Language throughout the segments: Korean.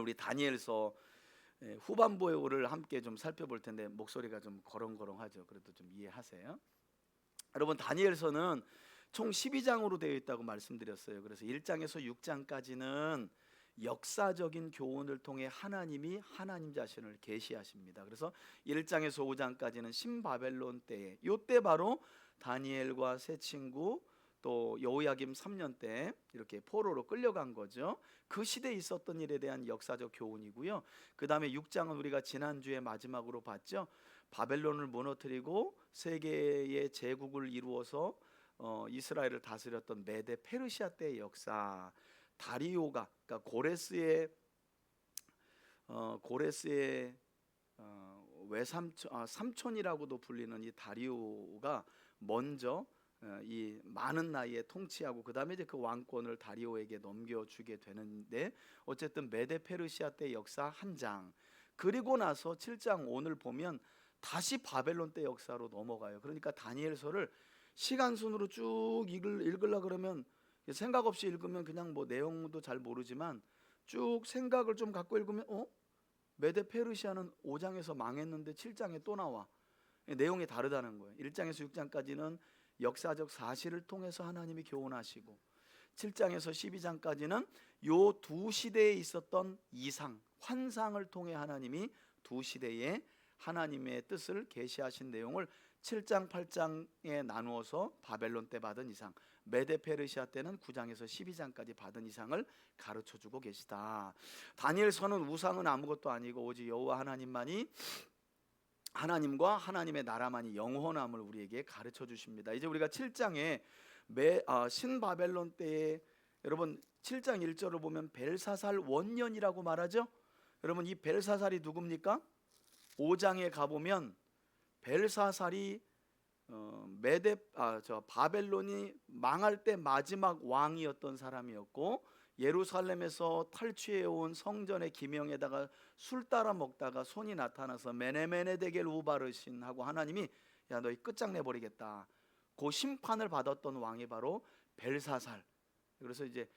우리 다니엘서 후반부를 함께 좀 살펴볼 텐데 목소리가 좀 거렁거렁하죠. 그래도 좀 이해하세요. 여러분, 다니엘서는 총 12장으로 되어 있다고 말씀드렸어요. 그래서 1장에서 6장까지는 역사적인 교훈을 통해 하나님이 하나님 자신을 계시하십니다. 그래서 1장에서 5장까지는 신바벨론 때에, 요때 바로 다니엘과 세 친구 또 여호야김 3년 때 이렇게 포로로 끌려간 거죠. 그 시대에 있었던 일에 대한 역사적 교훈이고요. 그 다음에 6장은 우리가 지난주에 마지막으로 봤죠. 바벨론을 무너뜨리고 세계의 제국을 이루어서 이스라엘을 다스렸던 메데 페르시아 때의 역사, 다리오가, 그러니까 고레스의 삼촌이라고도 불리는 이 다리오가 먼저 이 많은 나이에 통치하고 그 다음에 이제 그 왕권을 다리오에게 넘겨주게 되는데, 어쨌든 메데 페르시아 때 역사 한 장, 그리고 나서 7장 오늘 보면 다시 바벨론 때 역사로 넘어가요. 그러니까 다니엘서를 시간 순으로 쭉 읽으려 그러면 생각 없이 읽으면 그냥 뭐 내용도 잘 모르지만 쭉 생각을 좀 갖고 읽으면 메데 페르시아는 5장에서 망했는데 7장에 또 나와. 내용이 다르다는 거예요. 1장에서 6장까지는 역사적 사실을 통해서 하나님이 교훈하시고, 7장에서 12장까지는 요 두 시대에 있었던 이상, 환상을 통해 하나님이 두 시대에 하나님의 뜻을 계시하신 내용을 7장 8장에 나누어서 바벨론 때 받은 이상, 메데 페르시아 때는 9장에서 12장까지 받은 이상을 가르쳐주고 계시다. 다니엘서는 우상은 아무것도 아니고 오직 여호와 하나님만이, 하나님과 하나님의 나라만이 영원함을 우리에게 가르쳐 주십니다. 이제 우리가 7장에 신바벨론 때에, 여러분 7장 1절을 보면 벨사살 원년이라고 말하죠. 여러분, 이 벨사살이 누굽니까? 5장에 가보면 벨사살이 바벨론이 망할 때 마지막 왕이었던 사람이었고, 예루살렘에서 탈취해온 성전의 기명에다가 술 따라 먹다가 손이 나타나서 메네메네 데겔 우바르신 하고 하나님이 야 너희 끝장내버리겠다, 그 심판을 받았던 왕이 바로 벨사살. 그래서 이제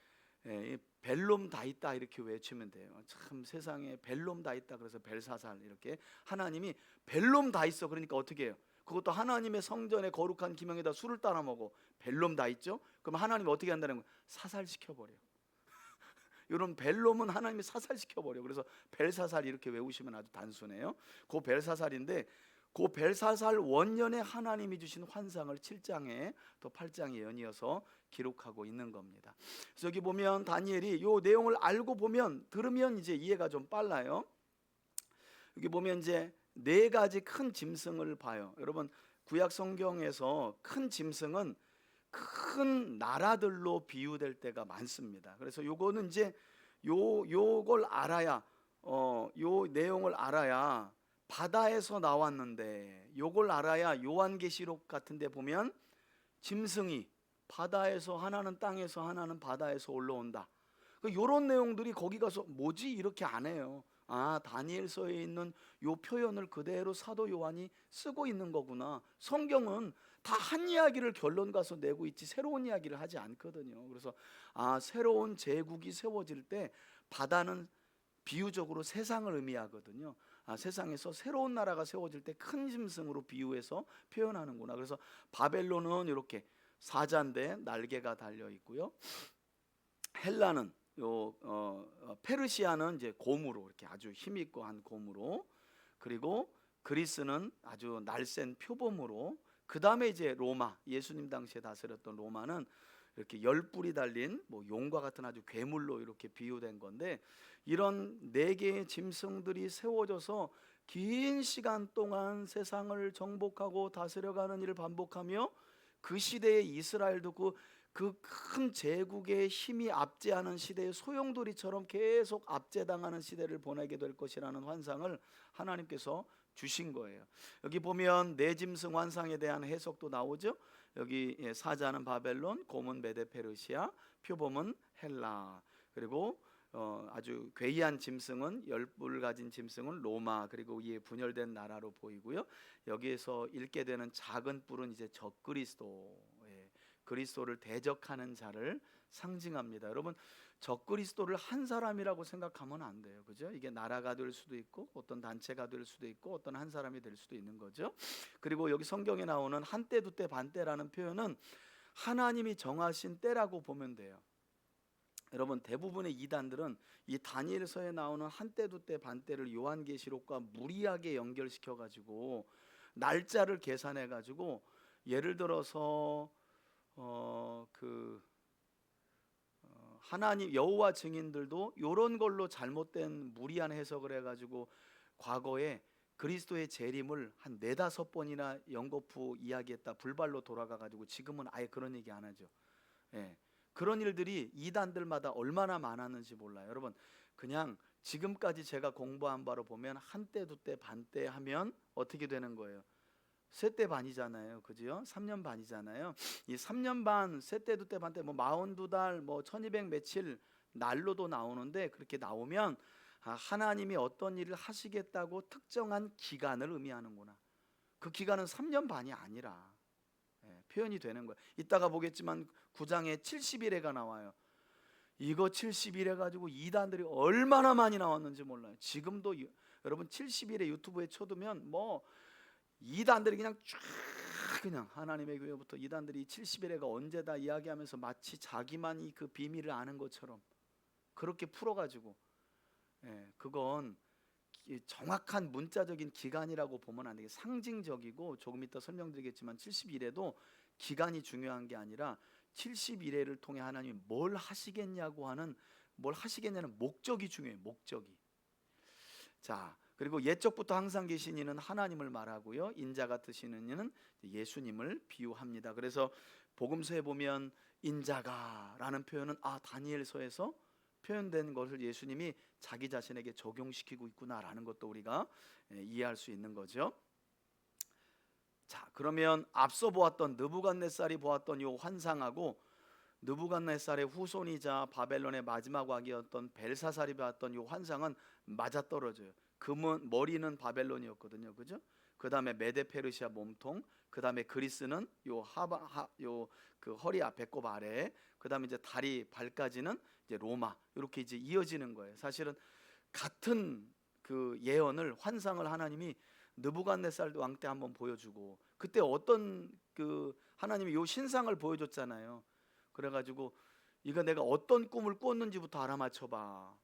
벨롬 다 있다 이렇게 외치면 돼요. 참 세상에 벨롬 다 있다, 그래서 벨사살, 이렇게 하나님이 벨롬 다 있어. 그러니까 어떻게 해요? 그것도 하나님의 성전의 거룩한 기명에다 술을 따라 먹어. 벨롬 다 있죠? 그럼 하나님이 어떻게 한다는 거예요? 사살시켜버려. 이런 벨롬은 하나님이 사살시켜버려. 그래서 벨사살 이렇게 외우시면 아주 단순해요. 그 벨사살인데, 그 벨사살 원년에 하나님이 주신 환상을 7장에 또 8장에 연이어서 기록하고 있는 겁니다. 그래서 여기 보면 다니엘이 이 내용을 알고 보면, 들으면 이제 이해가 좀 빨라요. 여기 보면 이제 네 가지 큰 짐승을 봐요. 여러분, 구약 성경에서 큰 짐승은 큰 나라들로 비유될 때가 많습니다. 그래서 요거는 이제 요걸 알아야, 요 내용을 알아야 바다에서 나왔는데, 요걸 알아야 요한계시록 같은 데 보면 짐승이 바다에서 하나는 땅에서 하나는 바다에서 올라온다. 요런 내용들이 거기 가서 뭐지 이렇게 안 해요. 아, 다니엘서에 있는 요 표현을 그대로 사도 요한이 쓰고 있는 거구나. 성경은 다 한 이야기를 결론 가서 내고 있지 새로운 이야기를 하지 않거든요. 그래서 새로운 제국이 세워질 때 바다는 비유적으로 세상을 의미하거든요. 세상에서 새로운 나라가 세워질 때 큰 짐승으로 비유해서 표현하는구나. 그래서 바벨론은 이렇게 사자인데 날개가 달려 있고요. 헬라는 페르시아는 이제 곰으로, 이렇게 아주 힘있고 한 곰으로, 그리고 그리스는 아주 날쌘 표범으로, 그 다음에 이제 로마, 예수님 당시에 다스렸던 로마는 이렇게 열뿔이 달린 뭐 용과 같은 아주 괴물로 이렇게 비유된 건데, 이런 네 개의 짐승들이 세워져서 긴 시간 동안 세상을 정복하고 다스려가는 일을 반복하며, 그 시대의 이스라엘도 그 큰 제국의 힘이 압제하는 시대의 소용돌이처럼 계속 압제당하는 시대를 보내게 될 것이라는 환상을 하나님께서 주신 거예요. 여기 보면 네 짐승 환상에 대한 해석도 나오죠. 여기 사자는 바벨론, 곰은 메데 페르시아, 표범은 헬라, 그리고 아주 괴이한 짐승은, 열뿔 가진 짐승은 로마, 그리고 이에 분열된 나라로 보이고요. 여기에서 읽게 되는 작은 뿔은 이제 적그리스도, 그리스도를 대적하는 자를 상징합니다. 여러분, 적그리스도를 한 사람이라고 생각하면 안 돼요. 그죠? 이게 나라가 될 수도 있고 어떤 단체가 될 수도 있고 어떤 한 사람이 될 수도 있는 거죠. 그리고 여기 성경에 나오는 한때 두때 반때라는 표현은 하나님이 정하신 때라고 보면 돼요. 여러분, 대부분의 이단들은 이 다니엘서에 나오는 한때 두때 반때를 요한계시록과 무리하게 연결시켜 가지고 날짜를 계산해 가지고 예를 들어서 하나님 여호와 증인들도 이런 걸로 잘못된 무리한 해석을 해가지고 과거에 그리스도의 재림을 한 네다섯 번이나 연거푸 이야기했다 불발로 돌아가가지고 지금은 아예 그런 얘기 안 하죠. 예. 그런 일들이 이단들마다 얼마나 많았는지 몰라요. 여러분, 그냥 지금까지 제가 공부한 바로 보면 한때 두때 반때 하면 어떻게 되는 거예요? 셋대 반이잖아요. 그죠? 3년 반이잖아요. 이 3년 반, 셋대 두때 반때 뭐 42달, 뭐 1200 며칠 날로도 나오는데 그렇게 나오면 하나님이 어떤 일을 하시겠다고 특정한 기간을 의미하는구나. 그 기간은 3년 반이 아니라 표현이 되는 거예요. 이따가 보겠지만 9장에 70일에가 나와요. 이거 70일 해가지고 이단들이 얼마나 많이 나왔는지 몰라요. 지금도 여러분 70일에 유튜브에 쳐두면 뭐 이단들이 그냥 쫙 그냥 하나님의 교회부터 이단들이 70일에가 언제다 이야기하면서 마치 자기만이 그 비밀을 아는 것처럼 그렇게 풀어가지고 그건 정확한 문자적인 기간이라고 보면 안 되게 상징적이고 조금 이따 설명드리겠지만 70일에도 기간이 중요한 게 아니라 70일을 통해 하나님이 뭘 하시겠냐고 하는 뭘 하시겠냐는 목적이 중요해요. 목적이. 자, 그리고 옛적부터 항상 계신 이는 하나님을 말하고요, 인자 같으시는 이는 예수님을 비유합니다. 그래서 복음서에 보면 인자가라는 표현은 다니엘서에서 표현된 것을 예수님이 자기 자신에게 적용시키고 있구나라는 것도 우리가 이해할 수 있는 거죠. 자, 그러면 앞서 보았던 느부갓네살이 보았던 이 환상하고 느부갓네살의 후손이자 바벨론의 마지막 왕이었던 벨사살이 보았던 이 환상은 맞아떨어져요. 금은 머리는 바벨론이었거든요, 그죠? 그 다음에 메데페르시아 몸통, 그 다음에 그리스는 그 허리 배꼽 아래, 그 다음에 이제 다리 발까지는 이제 로마, 이렇게 이제 이어지는 거예요. 사실은 같은 그 예언을 환상을 하나님이 느부갓네살 왕 때 한번 보여주고 그때 어떤 그 하나님이 요 신상을 보여줬잖아요. 그래가지고 이거 내가 어떤 꿈을 꿨는지부터 알아맞혀봐.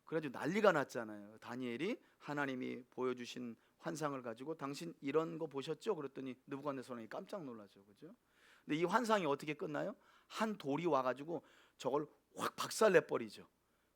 그래가지고 난리가 났잖아요. 다니엘이 하나님이 보여주신 환상을 가지고 당신 이런 거 보셨죠? 그랬더니 느부갓네살이 깜짝 놀라죠, 그죠? 근데 이 환상이 어떻게 끝나요? 한 돌이 와가지고 저걸 확 박살내버리죠.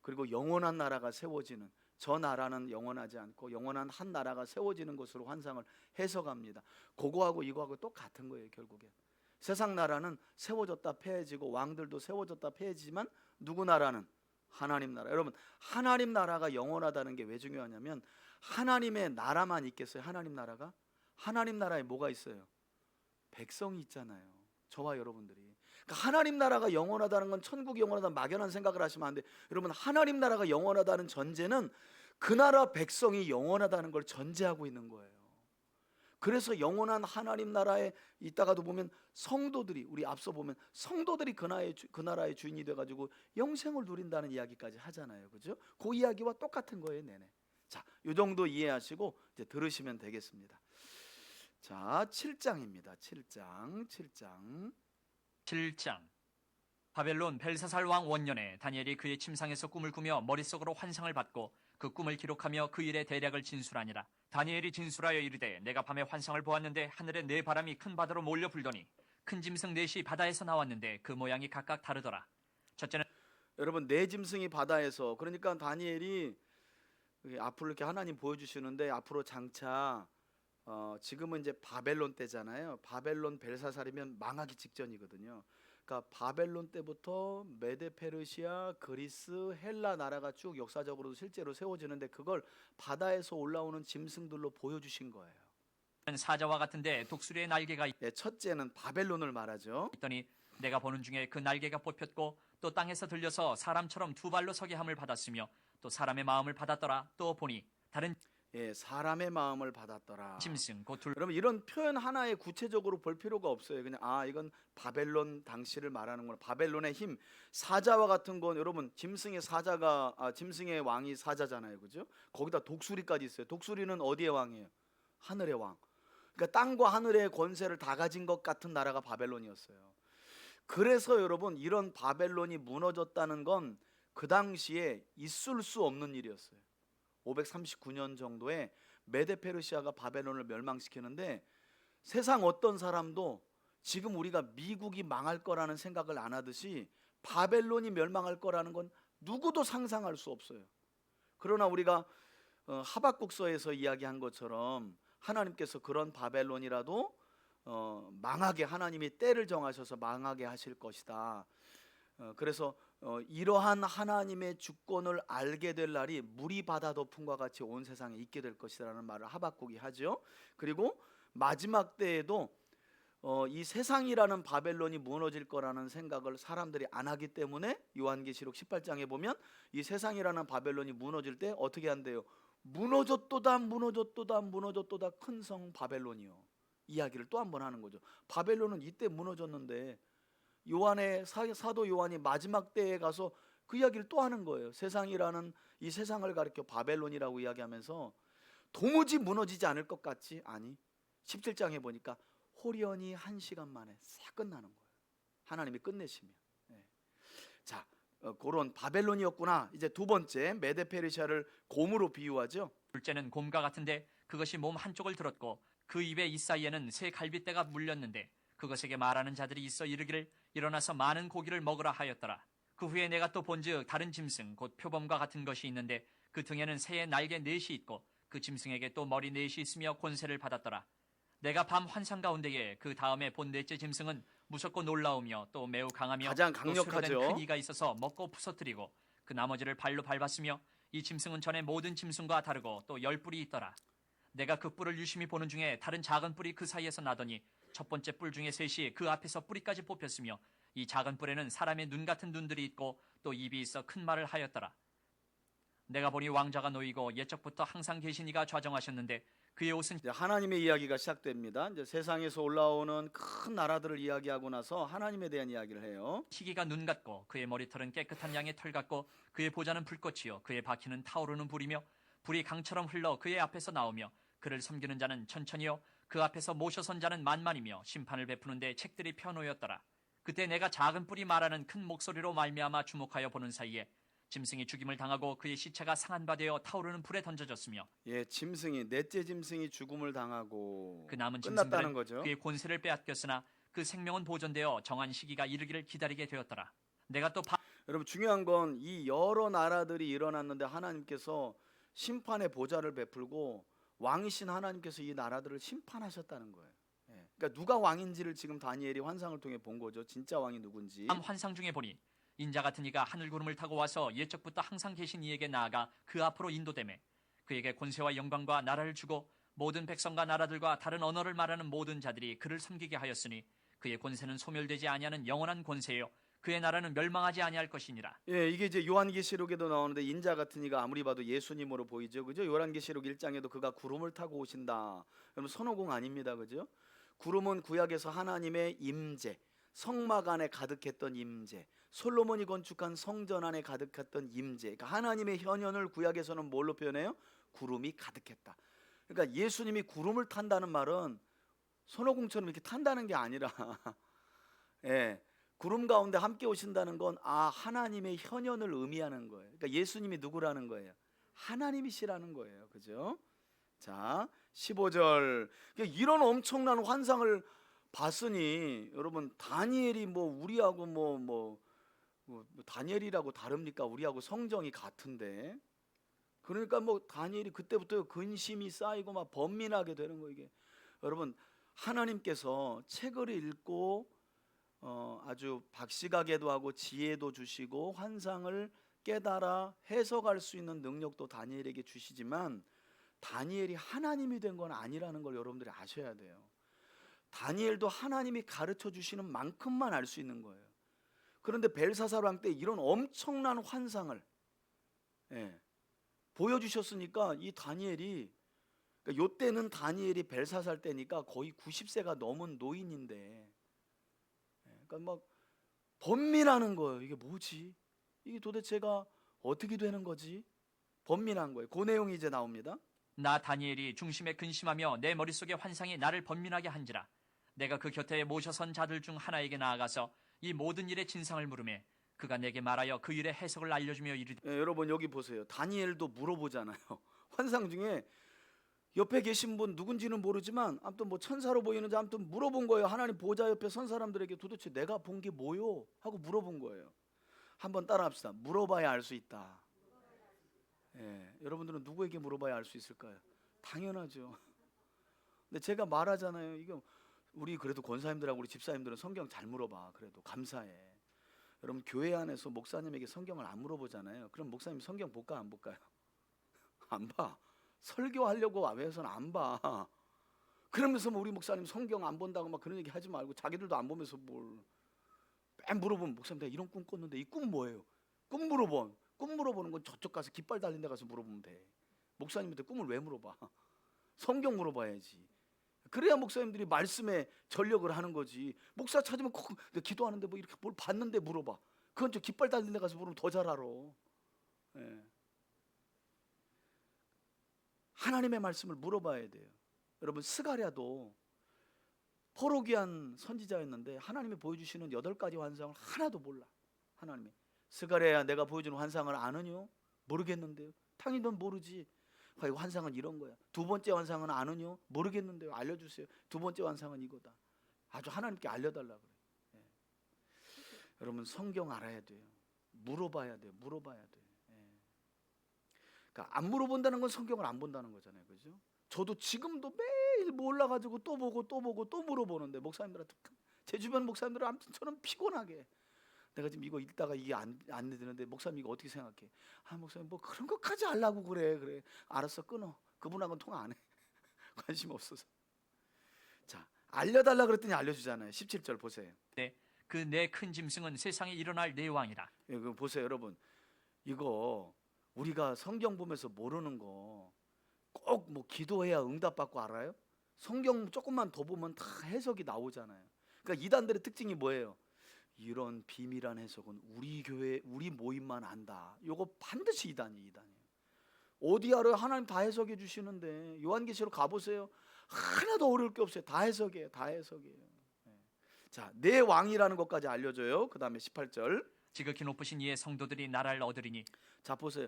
그리고 영원한 나라가 세워지는, 저 나라는 영원하지 않고 영원한 한 나라가 세워지는 것으로 환상을 해석합니다. 그거하고 이거하고 똑같은 거예요. 결국엔 세상 나라는 세워졌다 폐해지고 왕들도 세워졌다 폐해지지만 누구 나라는? 하나님 나라. 여러분, 하나님 나라가 영원하다는 게 왜 중요하냐면 하나님의 나라만 있겠어요? 하나님 나라가? 하나님 나라에 뭐가 있어요? 백성이 있잖아요. 저와 여러분들이. 그러니까 하나님 나라가 영원하다는 건 천국이 영원하다는 막연한 생각을 하시면 안 돼. 여러분, 하나님 나라가 영원하다는 전제는 그 나라 백성이 영원하다는 걸 전제하고 있는 거예요. 그래서 영원한 하나님 나라에 있다가도 보면 성도들이, 우리 앞서 보면 성도들이 그 나라의 주인이 돼가지고 영생을 누린다는 이야기까지 하잖아요, 그죠? 그 이야기와 똑같은 거예요, 내내. 자, 이 정도 이해하시고 이제 들으시면 되겠습니다. 자, 7장입니다. 7장. 바벨론 벨사살 왕 원년에 다니엘이 그의 침상에서 꿈을 꾸며 머릿속으로 환상을 받고 그 꿈을 기록하며 그 일의 대략을 진술하니라. 다니엘이 진술하여 이르되 내가 밤에 환상을 보았는데 하늘에 네 바람이 큰 바다로 몰려 불더니 큰 짐승 넷이 바다에서 나왔는데 그 모양이 각각 다르더라. 첫째는 여러분, 네 짐승이 바다에서, 그러니까 다니엘이 앞으로 이렇게 하나님 보여주시는데 앞으로 장차 지금은 이제 바벨론 때잖아요. 바벨론 벨사살이면 망하기 직전이거든요. 그러니까 바벨론 때부터 메데페르시아, 그리스, 헬라 나라가 쭉 역사적으로 실제로 세워지는데 그걸 바다에서 올라오는 짐승들로 보여주신 거예요. 사자와 같은데 독수리의 날개가 첫째는 바벨론을 말하죠. 있더니 내가 보는 중에 그 날개가 뽑혔고 또 땅에서 들려서 사람처럼 두 발로 서게 함을 받았으며 또 사람의 마음을 받았더라. 또 보니 다른 예, 사람의 마음을 받았더라. 짐승 곧 여러분 이런 표현 하나에 구체적으로 볼 필요가 없어요. 그냥 이건 바벨론 당시를 말하는구나. 바벨론의 힘, 사자와 같은 건 여러분 짐승의 사자가 짐승의 왕이 사자잖아요, 그죠? 거기다 독수리까지 있어요. 독수리는 어디의 왕이에요? 하늘의 왕. 그러니까 땅과 하늘의 권세를 다 가진 것 같은 나라가 바벨론이었어요. 그래서 여러분 이런 바벨론이 무너졌다는 건 그 당시에 있을 수 없는 일이었어요. 539년 정도에 메데페르시아가 바벨론을 멸망시키는데 세상 어떤 사람도 지금 우리가 미국이 망할 거라는 생각을 안 하듯이 바벨론이 멸망할 거라는 건 누구도 상상할 수 없어요. 그러나 우리가 하박국서에서 이야기한 것처럼 하나님께서 그런 바벨론이라도 망하게 하나님이 때를 정하셔서 망하게 하실 것이다. 그래서 이러한 하나님의 주권을 알게 될 날이 물이 바다 덮음과 같이 온 세상에 있게 될 것이라는 말을 하박국이 하죠. 그리고 마지막 때에도 이 세상이라는 바벨론이 무너질 거라는 생각을 사람들이 안 하기 때문에 요한계시록 18장에 보면 이 세상이라는 바벨론이 무너질 때 어떻게 한대요? 무너졌도다 무너졌도다 무너졌도다 큰 성 바벨론이요. 이야기를 또 한 번 하는 거죠. 바벨론은 이때 무너졌는데 요한의 사도 요한이 마지막 때에 가서 그 이야기를 또 하는 거예요. 세상이라는 이 세상을 가리켜 바벨론이라고 이야기하면서 도무지 무너지지 않을 것 같지? 아니 17장에 보니까 호련히 1시간 만에 싹 끝나는 거예요. 하나님이 끝내시면. 자, 그런 바벨론이었구나. 이제 두 번째 메데페르시아를 곰으로 비유하죠. 둘째는 곰과 같은데 그것이 몸 한쪽을 들었고 그 입의 이사이에는 새 갈빗대가 물렸는데 그것에게 말하는 자들이 있어 이르기를 일어나서 많은 고기를 먹으라 하였더라. 그 후에 내가 또 본즉 다른 짐승 곧 표범과 같은 것이 있는데 그 등에는 새의 날개 넷이 있고 그 짐승에게 또 머리 넷이 있으며 권세를 받았더라. 내가 밤 환상 가운데에 그 다음에 본 넷째 짐승은 무섭고 놀라우며 또 매우 강하며 가장 또 쇠로 된 강력하죠. 큰 이가 있어서 먹고 부서뜨리고 그 나머지를 발로 밟았으며 이 짐승은 전에 모든 짐승과 다르고 또 10뿔이 있더라. 내가 그 뿔을 유심히 보는 중에 다른 작은 뿔이 그 사이에서 나더니 첫 번째 뿔 중에 셋이 그 앞에서 뿌리까지 뽑혔으며 이 작은 뿔에는 사람의 눈 같은 눈들이 있고 또 입이 있어 큰 말을 하였더라. 내가 보니 왕자가 놓이고 옛적부터 항상 계신 이가 좌정하셨는데 그의 옷은 이제 하나님의 이야기가 시작됩니다. 이제 세상에서 올라오는 큰 나라들을 이야기하고 나서 하나님에 대한 이야기를 해요. 희기가 눈 같고 그의 머리털은 깨끗한 양의 털 같고 그의 보좌는 불꽃이요 그의 바퀴는 타오르는 불이며 불이 강처럼 흘러 그의 앞에서 나오며 그를 섬기는 자는 천천히요 그 앞에서 모셔선 자는 만만이며 심판을 베푸는데 책들이 펴놓였더라. 그때 내가 작은 뿔이 말하는 큰 목소리로 말미암아 주목하여 보는 사이에 짐승이 죽임을 당하고 그의 시체가 상한 바 되어 타오르는 불에 던져졌으며 예, 짐승이 넷째 짐승이 죽음을 당하고 그 남은 끝났다는 짐승들은 거죠. 그의 권세를 빼앗겼으나 그 생명은 보존되어 정한 시기가 이르기를 기다리게 되었더라. 내가 또 여러분 중요한 건 이 여러 나라들이 일어났는데 하나님께서 심판의 보좌를 베풀고 왕이신 하나님께서 이 나라들을 심판하셨다는 거예요. 예. 그러니까 누가 왕인지를 지금 다니엘이 환상을 통해 본 거죠. 진짜 왕이 누군지. 밤 환상 중에 보니 인자 같은 이가 하늘 구름을 타고 와서 옛적부터 항상 계신 이에게 나아가 그 앞으로 인도되매 그에게 권세와 영광과 나라를 주고 모든 백성과 나라들과 다른 언어를 말하는 모든 자들이 그를 섬기게 하였으니 그의 권세는 소멸되지 아니하는 영원한 권세요 그의 나라는 멸망하지 아니할 것이니라. 예, 이게 이제 요한계시록에도 나오는데 인자 같은 이가 아무리 봐도 예수님으로 보이죠. 그죠? 요한계시록 1장에도 그가 구름을 타고 오신다. 여러분 손오공 아닙니다. 그죠? 구름은 구약에서 하나님의 임재, 성막 안에 가득했던 임재, 솔로몬이 건축한 성전 안에 가득했던 임재. 그러니까 하나님의 현현을 구약에서는 뭘로 표현해요? 구름이 가득했다. 그러니까 예수님이 구름을 탄다는 말은 손오공처럼 이렇게 탄다는 게 아니라 예. 구름 가운데 함께 오신다는 건 하나님의 현현을 의미하는 거예요. 그러니까 예수님이 누구라는 거예요? 하나님이시라는 거예요. 그죠? 자, 15절. 이런 엄청난 환상을 봤으니 여러분 다니엘이 뭐 우리하고 뭐 다니엘이라고 다릅니까? 우리하고 성정이 같은데. 그러니까 뭐 다니엘이 그때부터 근심이 쌓이고 막 번민하게 되는 거예요. 이게 여러분 하나님께서 책을 읽고 아주 박식하게도 하고 지혜도 주시고 환상을 깨달아 해석할 수 있는 능력도 다니엘에게 주시지만 다니엘이 하나님이 된 건 아니라는 걸 여러분들이 아셔야 돼요. 다니엘도 하나님이 가르쳐 주시는 만큼만 알 수 있는 거예요. 그런데 벨사살 왕 때 이런 엄청난 환상을 보여주셨으니까 이 다니엘이 그러니까 요때는 다니엘이 벨사살 때니까 거의 90세가 넘은 노인인데, 그러니까 막 번민하는 거예요. 이게 뭐지? 이게 도대체가 어떻게 되는 거지? 번민한 거예요. 그 내용이 이제 나옵니다. 나 다니엘이 중심에 근심하며 내 머릿속의 환상이 나를 번민하게 한지라. 내가 그 곁에 모셔선 자들 중 하나에게 나아가서 이 모든 일의 진상을 물으매 그가 내게 말하여 그 일의 해석을 알려주며 이르되 여러분 여기 보세요. 다니엘도 물어보잖아요. 환상 중에 옆에 계신 분 누군지는 모르지만 아무튼 뭐 천사로 보이는지 아무튼 물어본 거예요. 하나님 보좌 옆에 선 사람들에게 도대체 내가 본 게 뭐요? 하고 물어본 거예요. 한번 따라합시다. 물어봐야 알 수 있다. 여러분들은 누구에게 물어봐야 알 수 있을까요? 당연하죠. 근데 제가 말하잖아요. 이거 우리 그래도 권사님들하고 우리 집사님들은 성경 잘 물어봐. 그래도 감사해. 여러분 교회 안에서 목사님에게 성경을 안 물어보잖아요. 그럼 목사님 성경 볼까 안 볼까요? 안 봐. 설교하려고 외워서는 안 봐. 그러면서 뭐 우리 목사님 성경 안 본다고 막 그런 얘기 하지 말고 자기들도 안 보면서 뭘 맨 물어보면 목사님 내가 이런 꿈 꿨는데 이 꿈 뭐예요? 꿈 물어보는 건 저쪽 가서 깃발 달린 데 가서 물어보면 돼. 목사님한테 꿈을 왜 물어봐? 성경 물어봐야지. 그래야 목사님들이 말씀에 전력을 하는 거지. 목사 찾으면 꼭 기도하는데 뭐 이렇게 뭘 봤는데 물어봐. 그건 저 깃발 달린 데 가서 물으면 더 잘 알아. 하나님의 말씀을 물어봐야 돼요. 여러분 스가랴도 포로기한 선지자였는데 하나님이 보여주시는 8가지 환상을 하나도 몰라. 하나님이 스가랴야 내가 보여주는 환상을 아느뇨? 모르겠는데요. 당연히 넌 모르지. 이거 환상은 이런 거야. 두 번째 환상은 아느뇨? 모르겠는데요. 알려주세요. 두 번째 환상은 이거다. 아주 하나님께 알려달라 그래. 여러분 성경 알아야 돼요. 물어봐야 돼요. 물어봐야 돼요. 그러니까 안 물어본다는 건 성경을 안 본다는 거잖아요. 그죠? 저도 지금도 매일 몰라가지고 또 보고 또 물어보는데 목사님들한테 제 주변 목사님들은 아무튼 저는 피곤하게 내가 지금 이거 읽다가 이게 안 되는데 목사님 이거 어떻게 생각해? 아 목사님 뭐 그런 것까지 알라고 그래 알았어 끊어. 그분하고는 통화 안 해. 관심 없어서. 자 알려달라 그랬더니 알려주잖아요. 17절 보세요. 그 내 큰 짐승은 세상에 일어날 내 왕이라. 이거 보세요 여러분. 이거 우리가 성경 보면서 모르는 거 꼭 뭐 기도해야 응답받고 알아요? 성경 조금만 더 보면 다 해석이 나오잖아요. 그러니까 이단들의 특징이 뭐예요? 이런 비밀한 해석은 우리 교회 우리 모임만 안다. 이거 반드시 이단이에요. 어디 알아요? 하나님 다 해석해 주시는데 요한계시록 가보세요. 하나도 어려울 게 없어요. 다 해석이에요. 다 해석이에요. 자, 내 왕이라는 것까지 알려줘요. 그 다음에 18절. 지극히 높으신 이의 성도들이 나라를 얻으리니. 자 보세요.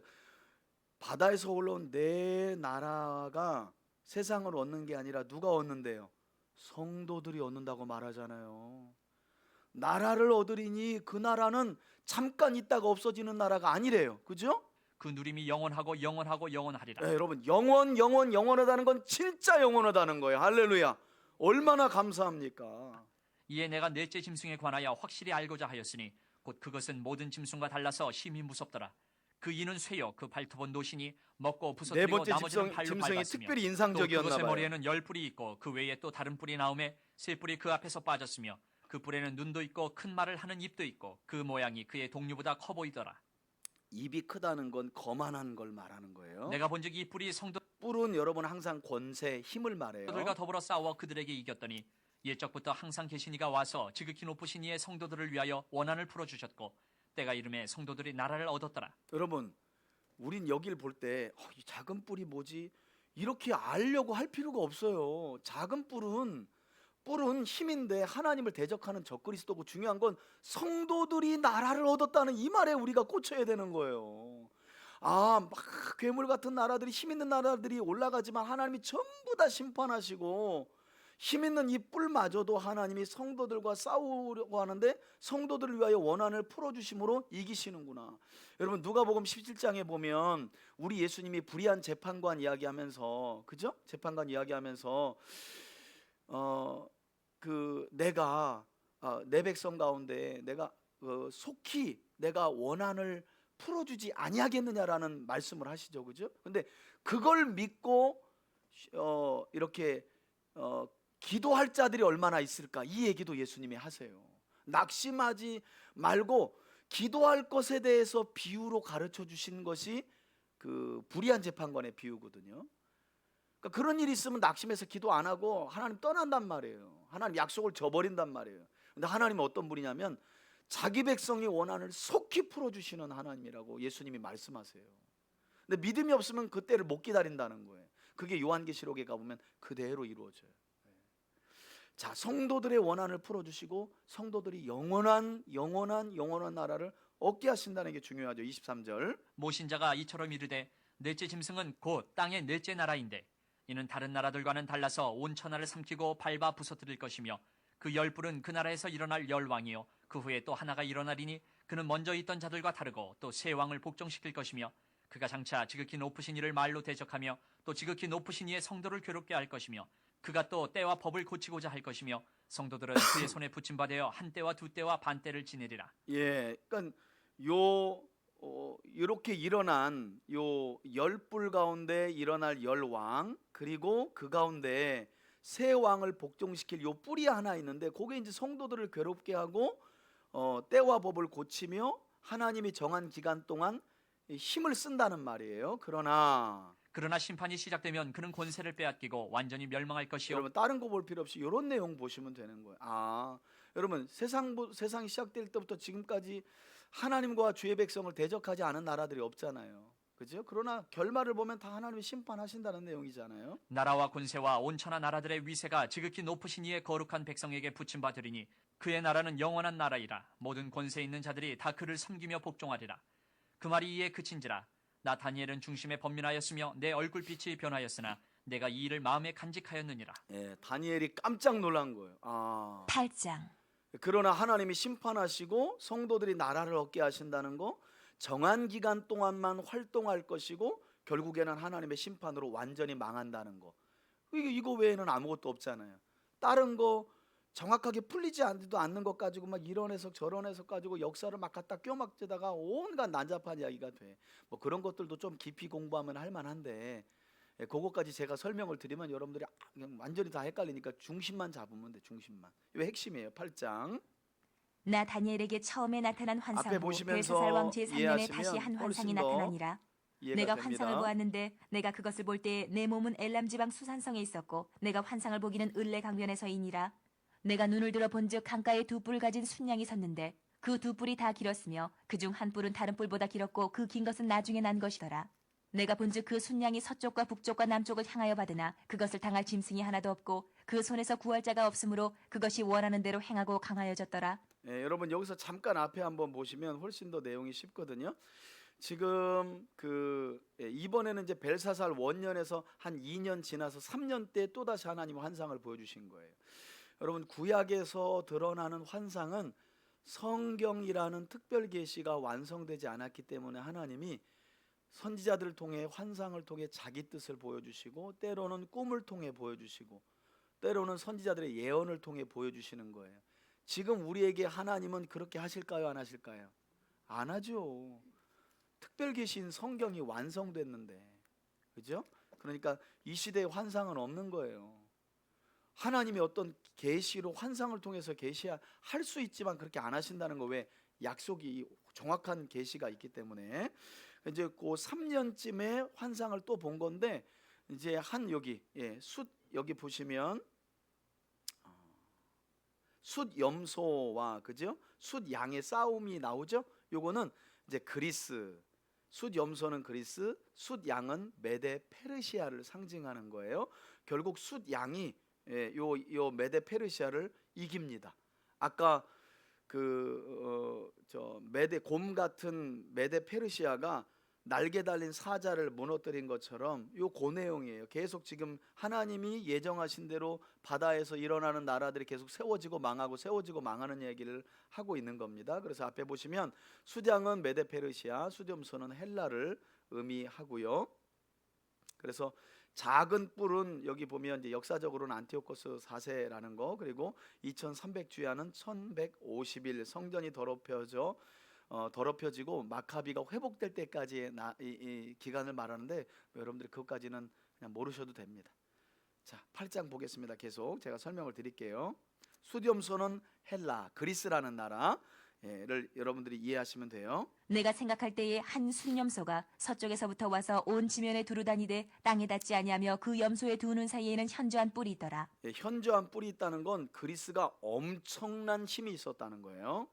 바다에서 올라온 내 나라가 세상을 얻는 게 아니라 누가 얻는데요? 성도들이 얻는다고 말하잖아요. 나라를 얻으리니 그 나라는 잠깐 있다가 없어지는 나라가 아니래요. 그죠? 그 누림이 영원하고 영원하고 영원하리라. 여러분 영원하다는 건 진짜 영원하다는 거예요. 할렐루야. 얼마나 감사합니까? 이에 내가 넷째 짐승에 관하여 확실히 알고자 하였으니 곧 그것은 모든 짐승과 달라서 심히 무섭더라. 그 이는 쇠요 그 발톱은 노시니 먹고 네 부서뜨리고 번째 나머지는 발로 짐승이 밟았으며 특별히 또 인상적이었나 그것의 봐요. 머리에는 10뿔이 있고 그 외에 또 다른 뿔이 나오매 세 뿔이 그 앞에서 빠졌으며 그 뿔에는 눈도 있고 큰 말을 하는 입도 있고 그 모양이 그의 동류보다 커 보이더라. 입이 크다는 건 거만한 걸 말하는 거예요. 내가 본즉 이 뿔이 성도들과 뿔은 여러분 항상 권세, 힘을 말해요. 더불어 싸워 그들에게 이겼더니 옛적부터 항상 계신 이가 와서 지극히 높으신 이의 성도들을 위하여 원한을 풀어주셨고 때가 이름에 성도들이 나라를 얻었더라. 여러분 우린 여길 볼 때 이 작은 뿔이 뭐지? 이렇게 알려고 할 필요가 없어요. 작은 뿔은 힘인데 하나님을 대적하는 적그리스도고 중요한 건 성도들이 나라를 얻었다는 이 말에 우리가 꽂혀야 되는 거예요. 막 괴물 같은 나라들이 힘 있는 나라들이 올라가지만 하나님이 전부 다 심판하시고 힘 있는 이 뿔마저도 하나님이 성도들과 싸우려고 하는데 성도들을 위하여 원한을 풀어주심으로 이기시는구나. 여러분 누가복음 17장에 보면 우리 예수님이 불의한 재판관 이야기하면서 그죠? 재판관 이야기하면서 내가 내 백성 가운데 내가 속히 내가 원한을 풀어주지 아니하겠느냐라는 말씀을 하시죠, 그죠? 근데 그걸 믿고 이렇게 기도할 자들이 얼마나 있을까 이 얘기도 예수님이 하세요. 낙심하지 말고 기도할 것에 대해서 비유로 가르쳐 주신 것이 그 불의한 재판관의 비유거든요. 그러니까 그런 일이 있으면 낙심해서 기도 안 하고 하나님 떠난단 말이에요. 하나님 약속을 저버린단 말이에요. 근데 하나님은 어떤 분이냐면 자기 백성의 원한을 속히 풀어주시는 하나님이라고 예수님이 말씀하세요. 근데 믿음이 없으면 그때를 못 기다린다는 거예요. 그게 요한계시록에 가보면 그대로 이루어져요. 자, 성도들의 원한을 풀어주시고 성도들이 영원한 나라를 얻게 하신다는 게 중요하죠. 23절. 모신자가 이처럼 이르되 넷째 짐승은 곧 땅의 넷째 나라인데 이는 다른 나라들과는 달라서 온 천하를 삼키고 밟아 부서뜨릴 것이며 그 열불은 그 나라에서 일어날 열왕이요 그 후에 또 하나가 일어나리니 그는 먼저 있던 자들과 다르고 또 새 왕을 복종시킬 것이며 그가 장차 지극히 높으신 이를 말로 대적하며 또 지극히 높으신 이의 성도를 괴롭게 할 것이며 그가 또 때와 법을 고치고자 할 것이며 성도들은 그의 손에 붙임바 되어 한 때와 두 때와 반 때를 지내리라. 예, 그러니까 이렇게 일어난 요 열불 가운데 일어날 열왕, 그리고 그 가운데 새 왕을 복종시킬 요 뿌리 하나 있는데 그게 이제 성도들을 괴롭게 하고 때와 법을 고치며 하나님이 정한 기간 동안 힘을 쓴다는 말이에요. 그러나 심판이 시작되면 그는 권세를 빼앗기고 완전히 멸망할 것이요 여러분 다른 거 볼 필요 없이 이런 내용 보시면 되는 거예요. 아, 여러분 세상이 시작될 때부터 지금까지 하나님과 주의 백성을 대적하지 않은 나라들이 없잖아요. 그죠? 그러나 결말을 보면 다 하나님이 심판하신다는 내용이잖아요. 나라와 권세와 온천하 나라들의 위세가 지극히 높으신 이의 거룩한 백성에게 붙임바 되리니 그의 나라는 영원한 나라이라 모든 권세 있는 자들이 다 그를 섬기며 복종하리라. 그 말이 이에 그친지라 나 다니엘은 중심에 번민하였으며 내 얼굴빛이 변하였으나 내가 이 일을 마음에 간직하였느니라. 예, 다니엘이 깜짝 놀란 거예요. 아, 8장. 그러나 하나님이 심판하시고 성도들이 나라를 얻게 하신다는 거, 정한 기간 동안만 활동할 것이고 결국에는 하나님의 심판으로 완전히 망한다는 거. 이거 외에는 아무것도 없잖아요. 다른 거 정확하게 풀리지 않는 것 가지고 막 이런 해석 저런 해석 가지고 역사를 막 갖다 껴막지다가 온갖 난잡한 이야기가 돼. 뭐 그런 것들도 좀 깊이 공부하면 할 만한데, 예, 그거까지 제가 설명을 드리면 여러분들이 그냥 완전히 다 헷갈리니까 중심만 잡으면 돼. 중심만. 이거 핵심이에요. 8장. 나 다니엘에게 처음에 나타난 앞에 환상 후 보시면서 벨사살 왕 제3년에 이해하시면 다시 한 환상이 훨씬 더 나타나니라. 이해가 내가 됩니다. 환상을 보았는데 내가 그것을 볼 때에 내 몸은 엘람 지방 수산성에 있었고 내가 환상을 보기는 을레 강변에서이니라. 내가 눈을 들어 본즉 강가에 두 뿔을 가진 순양이 섰는데 그 두 뿔이 다 길었으며 그중 한 뿔은 다른 뿔보다 길었고 그 긴 것은 나중에 난 것이더라. 내가 본즉 그 순양이 서쪽과 북쪽과 남쪽을 향하여 받으나 그것을 당할 짐승이 하나도 없고 그 손에서 구할 자가 없으므로 그것이 원하는 대로 행하고 강하여졌더라. 예, 여러분 여기서 잠깐 앞에 한번 보시면 훨씬 더 내용이 쉽거든요. 지금 이번에는 이제 벨사살 원년에서 한 2년 지나서 3년 때 또 다시 하나님 환상을 보여주신 거예요. 여러분 구약에서 드러나는 환상은 성경이라는 특별 계시가 완성되지 않았기 때문에 하나님이 선지자들을 통해 환상을 통해 자기 뜻을 보여주시고 때로는 꿈을 통해 보여주시고 때로는 선지자들의 예언을 통해 보여주시는 거예요. 지금 우리에게 하나님은 그렇게 하실까요? 안 하실까요? 안 하죠. 특별 계시인 성경이 완성됐는데, 그죠? 그러니까 이 시대에 환상은 없는 거예요. 하나님이 어떤 계시로 환상을 통해서 계시할 수 있지만 그렇게 안 하신다는 거. 왜? 약속이 정확한 계시가 있기 때문에. 이제 그 3년쯤에 환상을 또 본 건데 이제 한 여기 여기 보시면 숫 염소와 그죠? 숫 양의 싸움이 나오죠? 요거는 이제 그리스, 숫 염소는 그리스, 숫 양은 메데 페르시아를 상징하는 거예요. 결국 숫 양이 요 메데 페르시아를 이깁니다. 아까 메데 곰 같은 메데 페르시아가 날개 달린 사자를 무너뜨린 것처럼 요 내용이에요. 계속 지금 하나님이 예정하신 대로 바다에서 일어나는 나라들이 계속 세워지고 망하고 세워지고 망하는 얘기를 하고 있는 겁니다. 그래서 앞에 보시면 수장은 메데 페르시아, 수염소는 헬라를 의미하고요. 그래서 작은 뿔은 여기 보면 이제 역사적으로는 안티오코스 4세라는 거, 그리고 2300주야는 1150일 성전이 더럽혀지고 마카비가 회복될 때까지의 이 기간을 말하는데 여러분들이 그것까지는 그냥 모르셔도 됩니다. 자, 8장 보겠습니다. 계속 제가 설명을 드릴게요. 수염소는 헬라, 그리스라는 나라, 를 여러분들이 이해하시면 돼요. 내가 생각할 때에 한 순염소가 서쪽에서부터 와서 온 지면에 두루 다니되 땅에 닿지 아니하며 그 염소의 두 눈 사이에는 현저한 뿔이 있더라. 현저한 뿔이 있다는 건 그리스가 엄청난 힘이 있었다는 거예요.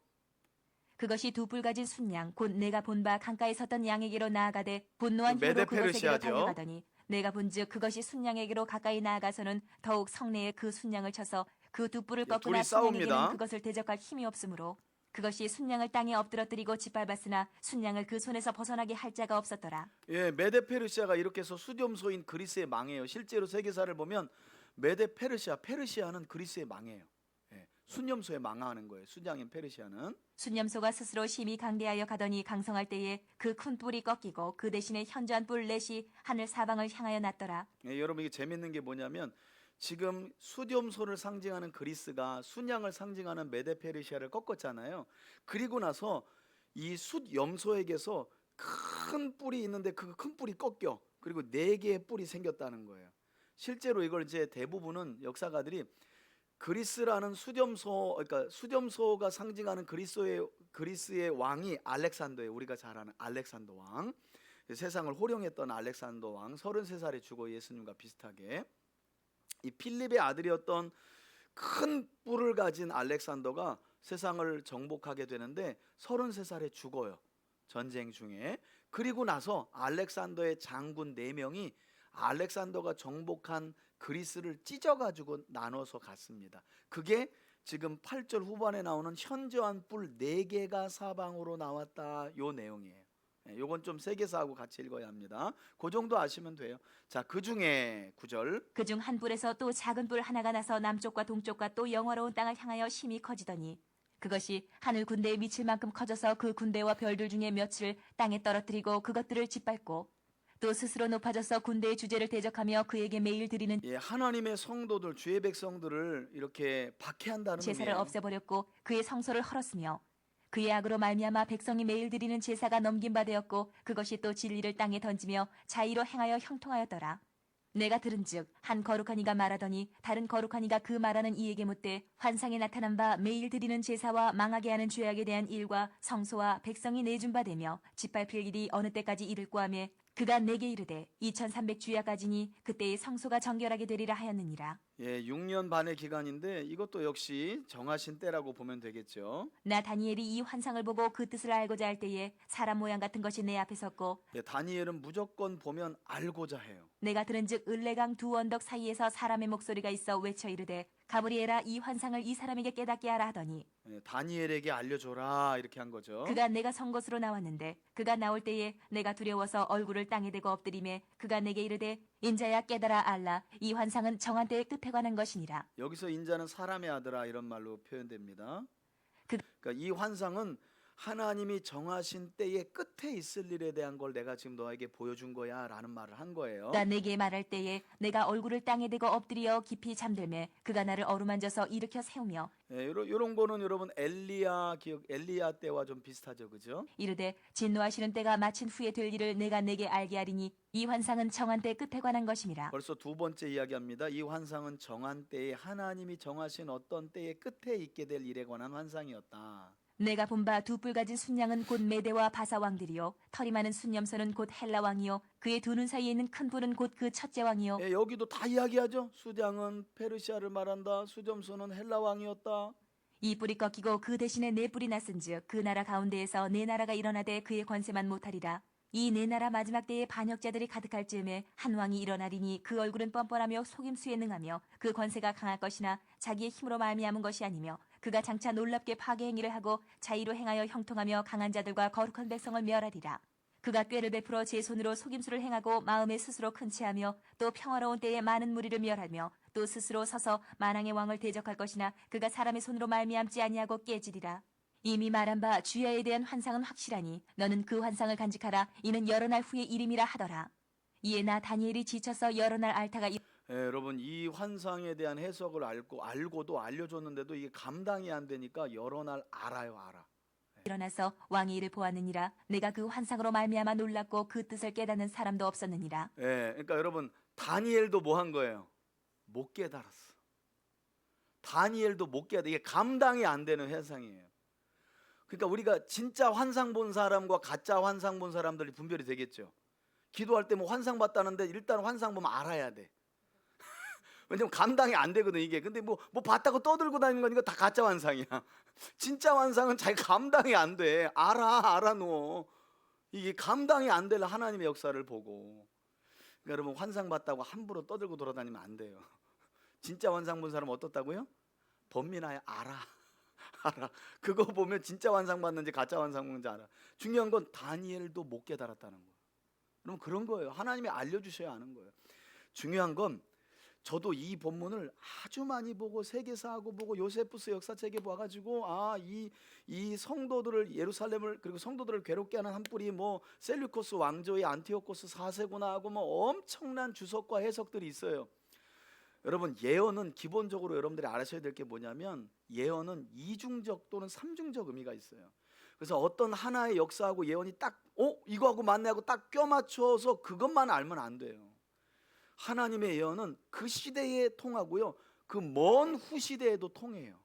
그것이 두 뿔 가진 순양 곧 내가 본 바 강가에 섰던 양에게로 나아가되 분노한 그 힘으로 그것에게로 메데페르시아죠. 달려가더니 내가 본즉 그것이 순양에게로 가까이 나아가서는 더욱 성내에 그 순양을 쳐서 그 두 뿔을 꺾으나 둘이 순양에게는 싸웁니다. 그것을 대적할 힘이 없으므로 그것이 순양을 땅에 엎드러뜨리고 짓밟았으나 순양을 그 손에서 벗어나게 할 자가 없었더라. 메데페르시아가 이렇게 해서 수렴소인 그리스의 망해요. 실제로 세계사를 보면 페르시아는 그리스의 망해요. 순념소에 망하는 거예요. 순양인 페르시아는. 순염소가 스스로 심히 강대하여 가더니 강성할 때에 그 큰 뿔이 꺾이고 그 대신에 현저한 뿔 넷이 하늘 사방을 향하여 났더라. 여러분 이게 재밌는 게 뭐냐면 지금 수렴소를 상징하는 그리스가 순양을 상징하는 메데페르시아를 꺾었잖아요. 그리고 나서 이 숫염소에게서 큰 뿔이 있는데 그 큰 뿔이 꺾여. 그리고 4개의 뿔이 생겼다는 거예요. 실제로 이걸 이제 대부분은 역사가들이 그리스라는 수렴소, 그러니까 수렴소가 상징하는 그리스의 왕이 알렉산더예요. 우리가 잘 아는 알렉산더 왕. 세상을 호령했던 알렉산더 왕, 33살에 죽어 예수님과 비슷하게. 이 필립의 아들이었던 큰 뿔을 가진 알렉산더가 세상을 정복하게 되는데 33살에 죽어요. 전쟁 중에. 그리고 나서 알렉산더의 장군 4명이 알렉산더가 정복한 그리스를 찢어가지고 나눠서 갔습니다. 그게 지금 8절 후반에 나오는 현저한 뿔 4개가 사방으로 나왔다, 요 내용이에요. 요건 좀 세계사하고 같이 읽어야 합니다. 그 정도 아시면 돼요. 자, 그 중에 9절. 그중 한 뿔에서 또 작은 뿔 하나가 나서 남쪽과 동쪽과 또 영화로운 땅을 향하여 심히 커지더니 그것이 하늘 군대에 미칠 만큼 커져서 그 군대와 별들 중에 몇을 땅에 떨어뜨리고 그것들을 짓밟고 또 스스로 높아져서 군대의 주제를 대적하며 그에게 매일 드리는 하나님의 성도들, 주의 백성들을 이렇게 박해한다는 제사를 의미예요. 없애버렸고 그의 성소를 헐었으며 그의 악으로 말미암아 백성이 매일 드리는 제사가 넘긴 바 되었고 그것이 또 진리를 땅에 던지며 자의로 행하여 형통하였더라. 내가 들은즉 한 거룩한 이가 말하더니 다른 거룩한 이가 그 말하는 이에게 묻되 환상에 나타난 바 매일 드리는 제사와 망하게 하는 죄악에 대한 일과 성소와 백성이 내준 바 되며 짓밟힐 일이 어느 때까지 이를꼬 하며 그가 내게 이르되 2300주야까지니 그때의 성소가 정결하게 되리라 하였느니라. 6년 반의 기간인데 이것도 역시 정하신 때라고 보면 되겠죠. 나 다니엘이 이 환상을 보고 그 뜻을 알고자 할 때에 사람 모양 같은 것이 내 앞에 섰고 다니엘은 무조건 보면 알고자 해요. 내가 들은즉 을레강 두 언덕 사이에서 사람의 목소리가 있어 외쳐 이르되 가브리엘아 이 환상을 이 사람에게 깨닫게 하라 하더니 다니엘에게 알려줘라 이렇게 한 거죠. 그가 내가 선 곳으로 나왔는데 그가 나올 때에 내가 두려워서 얼굴을 땅에 대고 엎드리매 그가 내게 이르되 인자야 깨달아 알라 이 환상은 정한 때의 끝에 관한 것이니라. 여기서 인자는 사람의 아들아 이런 말로 표현됩니다. 그- 그러니까 이 환상은 하나님이 정하신 때의 끝에 있을 일에 대한 걸 내가 지금 너에게 보여준 거야 라는 말을 한 거예요. 그가 내게 말할 때에 내가 얼굴을 땅에 대고 엎드려 깊이 잠들매 그가 나를 어루만져서 일으켜 세우며 이런 거는 여러분 엘리야 때와 좀 비슷하죠, 그죠? 이르되 진노하시는 때가 마친 후에 될 일을 내가 내게 알게 하리니 이 환상은 정한 때 끝에 관한 것임이라. 벌써 두 번째 이야기합니다. 이 환상은 정한 때에 하나님이 정하신 어떤 때의 끝에 있게 될 일에 관한 환상이었다. 내가 본 바 두 뿔 가진 순양은 곧 메대와 바사 왕들이요 털이 많은 순염소는 곧 헬라 왕이요 그의 두 눈 사이에 있는 큰 뿔은 곧 그 첫째 왕이요 여기도 다 이야기하죠. 수장은 페르시아를 말한다. 수점소는 헬라 왕이었다. 이 뿔이 꺾이고 그 대신에 네 뿔이 났은즉 그 나라 가운데에서 네 나라가 일어나되 그의 권세만 못하리라. 이 네 나라 마지막 때에 반역자들이 가득할 즈음에 한 왕이 일어나리니 그 얼굴은 뻔뻔하며 속임수에 능하며 그 권세가 강할 것이나 자기의 힘으로 말미암은 것이 아니며 그가 장차 놀랍게 파괴 행위를 하고 자의로 행하여 형통하며 강한 자들과 거룩한 백성을 멸하리라. 그가 꾀를 베풀어 제 손으로 속임수를 행하고 마음에 스스로 큰 채하며 또 평화로운 때에 많은 무리를 멸하며 또 스스로 서서 만왕의 왕을 대적할 것이나 그가 사람의 손으로 말미암지 아니하고 깨지리라. 이미 말한 바 주야에 대한 환상은 확실하니 너는 그 환상을 간직하라. 이는 여러 날 후의 일임이라 하더라. 이에 나 다니엘이 지쳐서 여러 날 앓다가 여러분 이 환상에 대한 해석을 알고도 알려줬는데도 이게 감당이 안 되니까 여러 날 알아. 일어나서 왕이 이를 보았느니라. 내가 그 환상으로 말미암아 놀랐고 그 뜻을 깨닫는 사람도 없었느니라. 그러니까 여러분 다니엘도 뭐 한 거예요? 못 깨달았어. 다니엘도 못 깨달아. 이게 감당이 안 되는 현상이에요. 그러니까 우리가 진짜 환상 본 사람과 가짜 환상 본 사람들이 분별이 되겠죠. 기도할 때 뭐 환상 봤다는데 일단 환상 보면 알아야 돼. 왜냐면 감당이 안 되거든 이게. 근데 뭐 봤다고 떠들고 다니는 거니까 다 가짜 환상이야. 진짜 환상은 자기 감당이 안 돼. 알아놓어. 이게 감당이 안 될 하나님의 역사를 보고. 그러니까 여러분 환상 봤다고 함부로 떠들고 돌아다니면 안 돼요. 진짜 환상 본 사람 어떻다고요? 범민아야 알아. 그거 보면 진짜 환상 봤는지 가짜 환상 봤는지 알아. 중요한 건 다니엘도 못 깨달았다는 거예요. 그럼 그런 거예요. 하나님이 알려주셔야 아는 거예요. 중요한 건 저도 이 본문을 아주 많이 보고 세계사하고 보고 요세푸스 역사책에 봐가지고 이 성도들을 예루살렘을 그리고 성도들을 괴롭게 하는 한 뿔이 뭐 셀류코스 왕조의 안티오코스 4세구나 하고 뭐 엄청난 주석과 해석들이 있어요. 여러분 예언은 기본적으로 여러분들이 알아셔야 될 게 뭐냐면 예언은 이중적 또는 삼중적 의미가 있어요. 그래서 어떤 하나의 역사하고 예언이 딱 이거하고 맞네 하고 딱 껴맞춰서 그것만 알면 안 돼요. 하나님의 예언은 그 시대에 통하고요, 그 먼 후시대에도 통해요.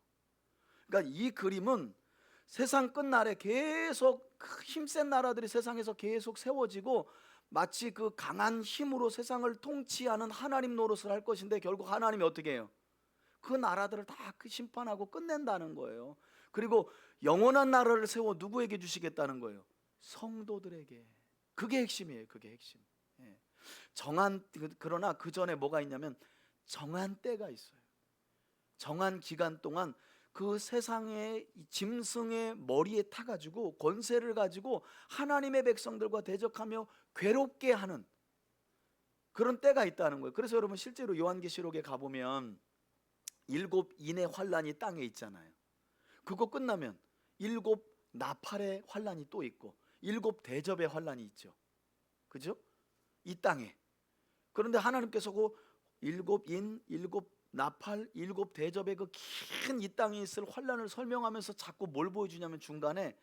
그러니까 이 그림은 세상 끝날에 계속 그 힘센 나라들이 세상에서 계속 세워지고 마치 그 강한 힘으로 세상을 통치하는 하나님 노릇을 할 것인데 결국 하나님이 어떻게 해요? 그 나라들을 다 그 심판하고 끝낸다는 거예요. 그리고 영원한 나라를 세워 누구에게 주시겠다는 거예요? 성도들에게. 그게 핵심이에요. 그게 핵심. 예. 그러나 그 전에 뭐가 있냐면 정한 때가 있어요. 정한 기간 동안 그 세상의 짐승의 머리에 타가지고 권세를 가지고 하나님의 백성들과 대적하며 괴롭게 하는 그런 때가 있다는 거예요. 그래서 여러분 실제로 요한계시록에 가보면 7인의 환란이 땅에 있잖아요. 그거 끝나면 7 나팔의 환란이 또 있고 7 대접의 환란이 있죠. 그죠? 이 땅에. 그런데 하나님께서 그 7인, 7 나팔, 7 대접의 그 긴 이 땅에 있을 환란을 설명하면서 자꾸 뭘 보여주냐면 중간에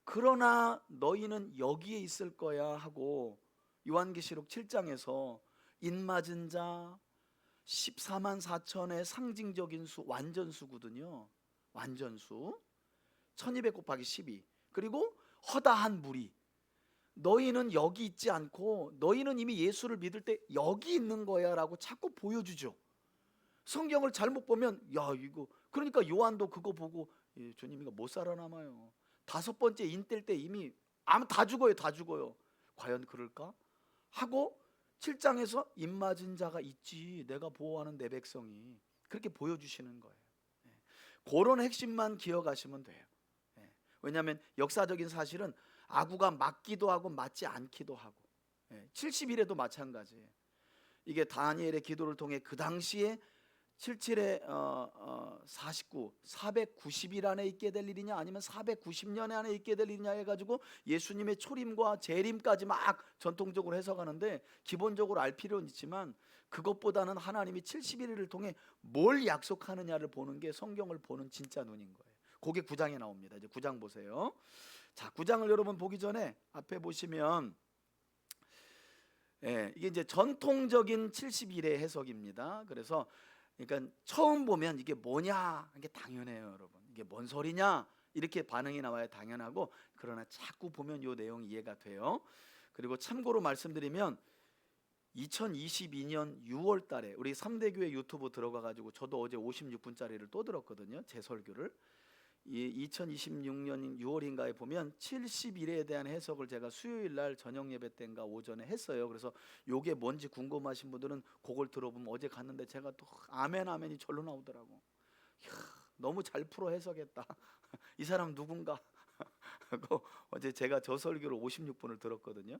그러나 너희는 여기에 있을 거야 하고 요한계시록 7장에서 인맞은 자 14만 4천의 상징적인 수 완전수거든요. 완전수 1200 곱하기 12 그리고 허다한 무리 너희는 여기 있지 않고 너희는 이미 예수를 믿을 때 여기 있는 거야 라고 자꾸 보여주죠. 성경을 잘못 보면 이거 그러니까 요한도 그거 보고 주님 이거 못 살아남아요. 5번째 인 뗄 때 이미 아무 다 죽어요. 과연 그럴까? 하고 7장에서 입맞은 자가 있지 내가 보호하는 내 백성이 그렇게 보여주시는 거예요. 그런 핵심만 기억하시면 돼요. 왜냐하면 역사적인 사실은 아구가 맞기도 하고 맞지 않기도 하고 70일에도 마찬가지예요. 이게 다니엘의 기도를 통해 그 당시에 77에 49, 490일 안에 있게 될 일이냐 아니면 490년 안에 있게 될 일이냐 해가지고 예수님의 초림과 재림까지 막 전통적으로 해석하는데 기본적으로 알 필요는 있지만 그것보다는 하나님이 71일을 통해 뭘 약속하느냐를 보는 게 성경을 보는 진짜 눈인 거예요. 그게 9장에 나옵니다. 이제 9장 보세요. 자, 9장을 여러분 보기 전에 앞에 보시면 이게 이제 전통적인 70일의 해석입니다. 그래서 그러니까 처음 보면 이게 뭐냐 이게 당연해요, 여러분. 이게 뭔 소리냐 이렇게 반응이 나와야 당연하고 그러나 자꾸 보면 이 내용이 이해가 돼요. 그리고 참고로 말씀드리면 2022년 6월 달에 우리 3대 교회 유튜브 들어가 가지고 저도 어제 56분짜리를 또 들었거든요. 제 설교를. 2026년 6월인가에 보면 70일에 대한 해석을 제가 수요일 날 저녁 예배 때인가 오전에 했어요. 그래서 요게 뭔지 궁금하신 분들은 그걸 들어보면 어제 갔는데 제가 또 아멘 아멘이 절로 나오더라고. 이야, 너무 잘 풀어 해석했다. 이 사람 누군가 하고 어제 제가 저 설교를 56분을 들었거든요.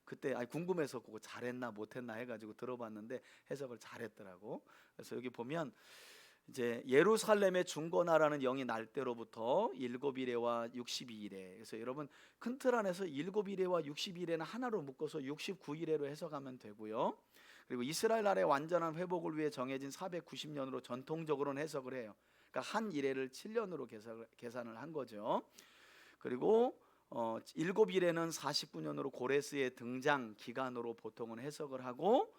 그때 궁금해서 그거 잘했나 못했나 해가지고 들어봤는데 해석을 잘했더라고. 그래서 여기 보면 이제 예루살렘의 중건하라는 영이 날 때로부터 7일에와 62일에 그래서 여러분 큰 틀 안에서 7일에와 62일에는 하나로 묶어서 69일에로 해석하면 되고요. 그리고 이스라엘 나라의 완전한 회복을 위해 정해진 490년으로 전통적으로는 해석을 해요. 그러니까 한 일회를 7년으로 계산을 한 거죠. 그리고 7일에는 49년으로 고레스의 등장 기간으로 보통은 해석을 하고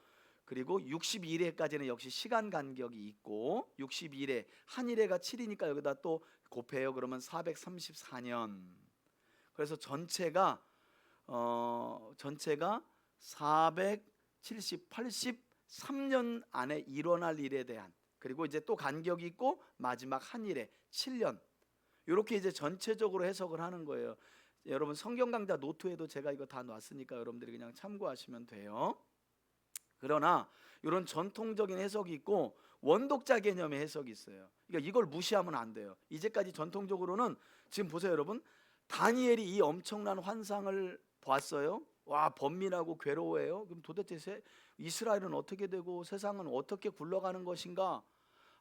그리고 62일에까지는 역시 시간 간격이 있고 62일에 한 일회가 7이니까 여기다 또 곱해요. 그러면 434년. 그래서 전체가 470, 83년 안에 일어날 일에 대한, 그리고 이제 또 간격이 있고 마지막 한 일에 7년. 이렇게 이제 전체적으로 해석을 하는 거예요. 여러분 성경 강좌 노트에도 제가 이거 다 놨으니까 여러분들이 그냥 참고하시면 돼요. 그러나 이런 전통적인 해석이 있고 원독자 개념의 해석이 있어요. 그러니까 이걸 무시하면 안 돼요. 이제까지 전통적으로는 지금 보세요, 여러분. 다니엘이 이 엄청난 환상을 봤어요. 와, 번민하고 괴로워해요. 그럼 도대체 이스라엘은 어떻게 되고 세상은 어떻게 굴러가는 것인가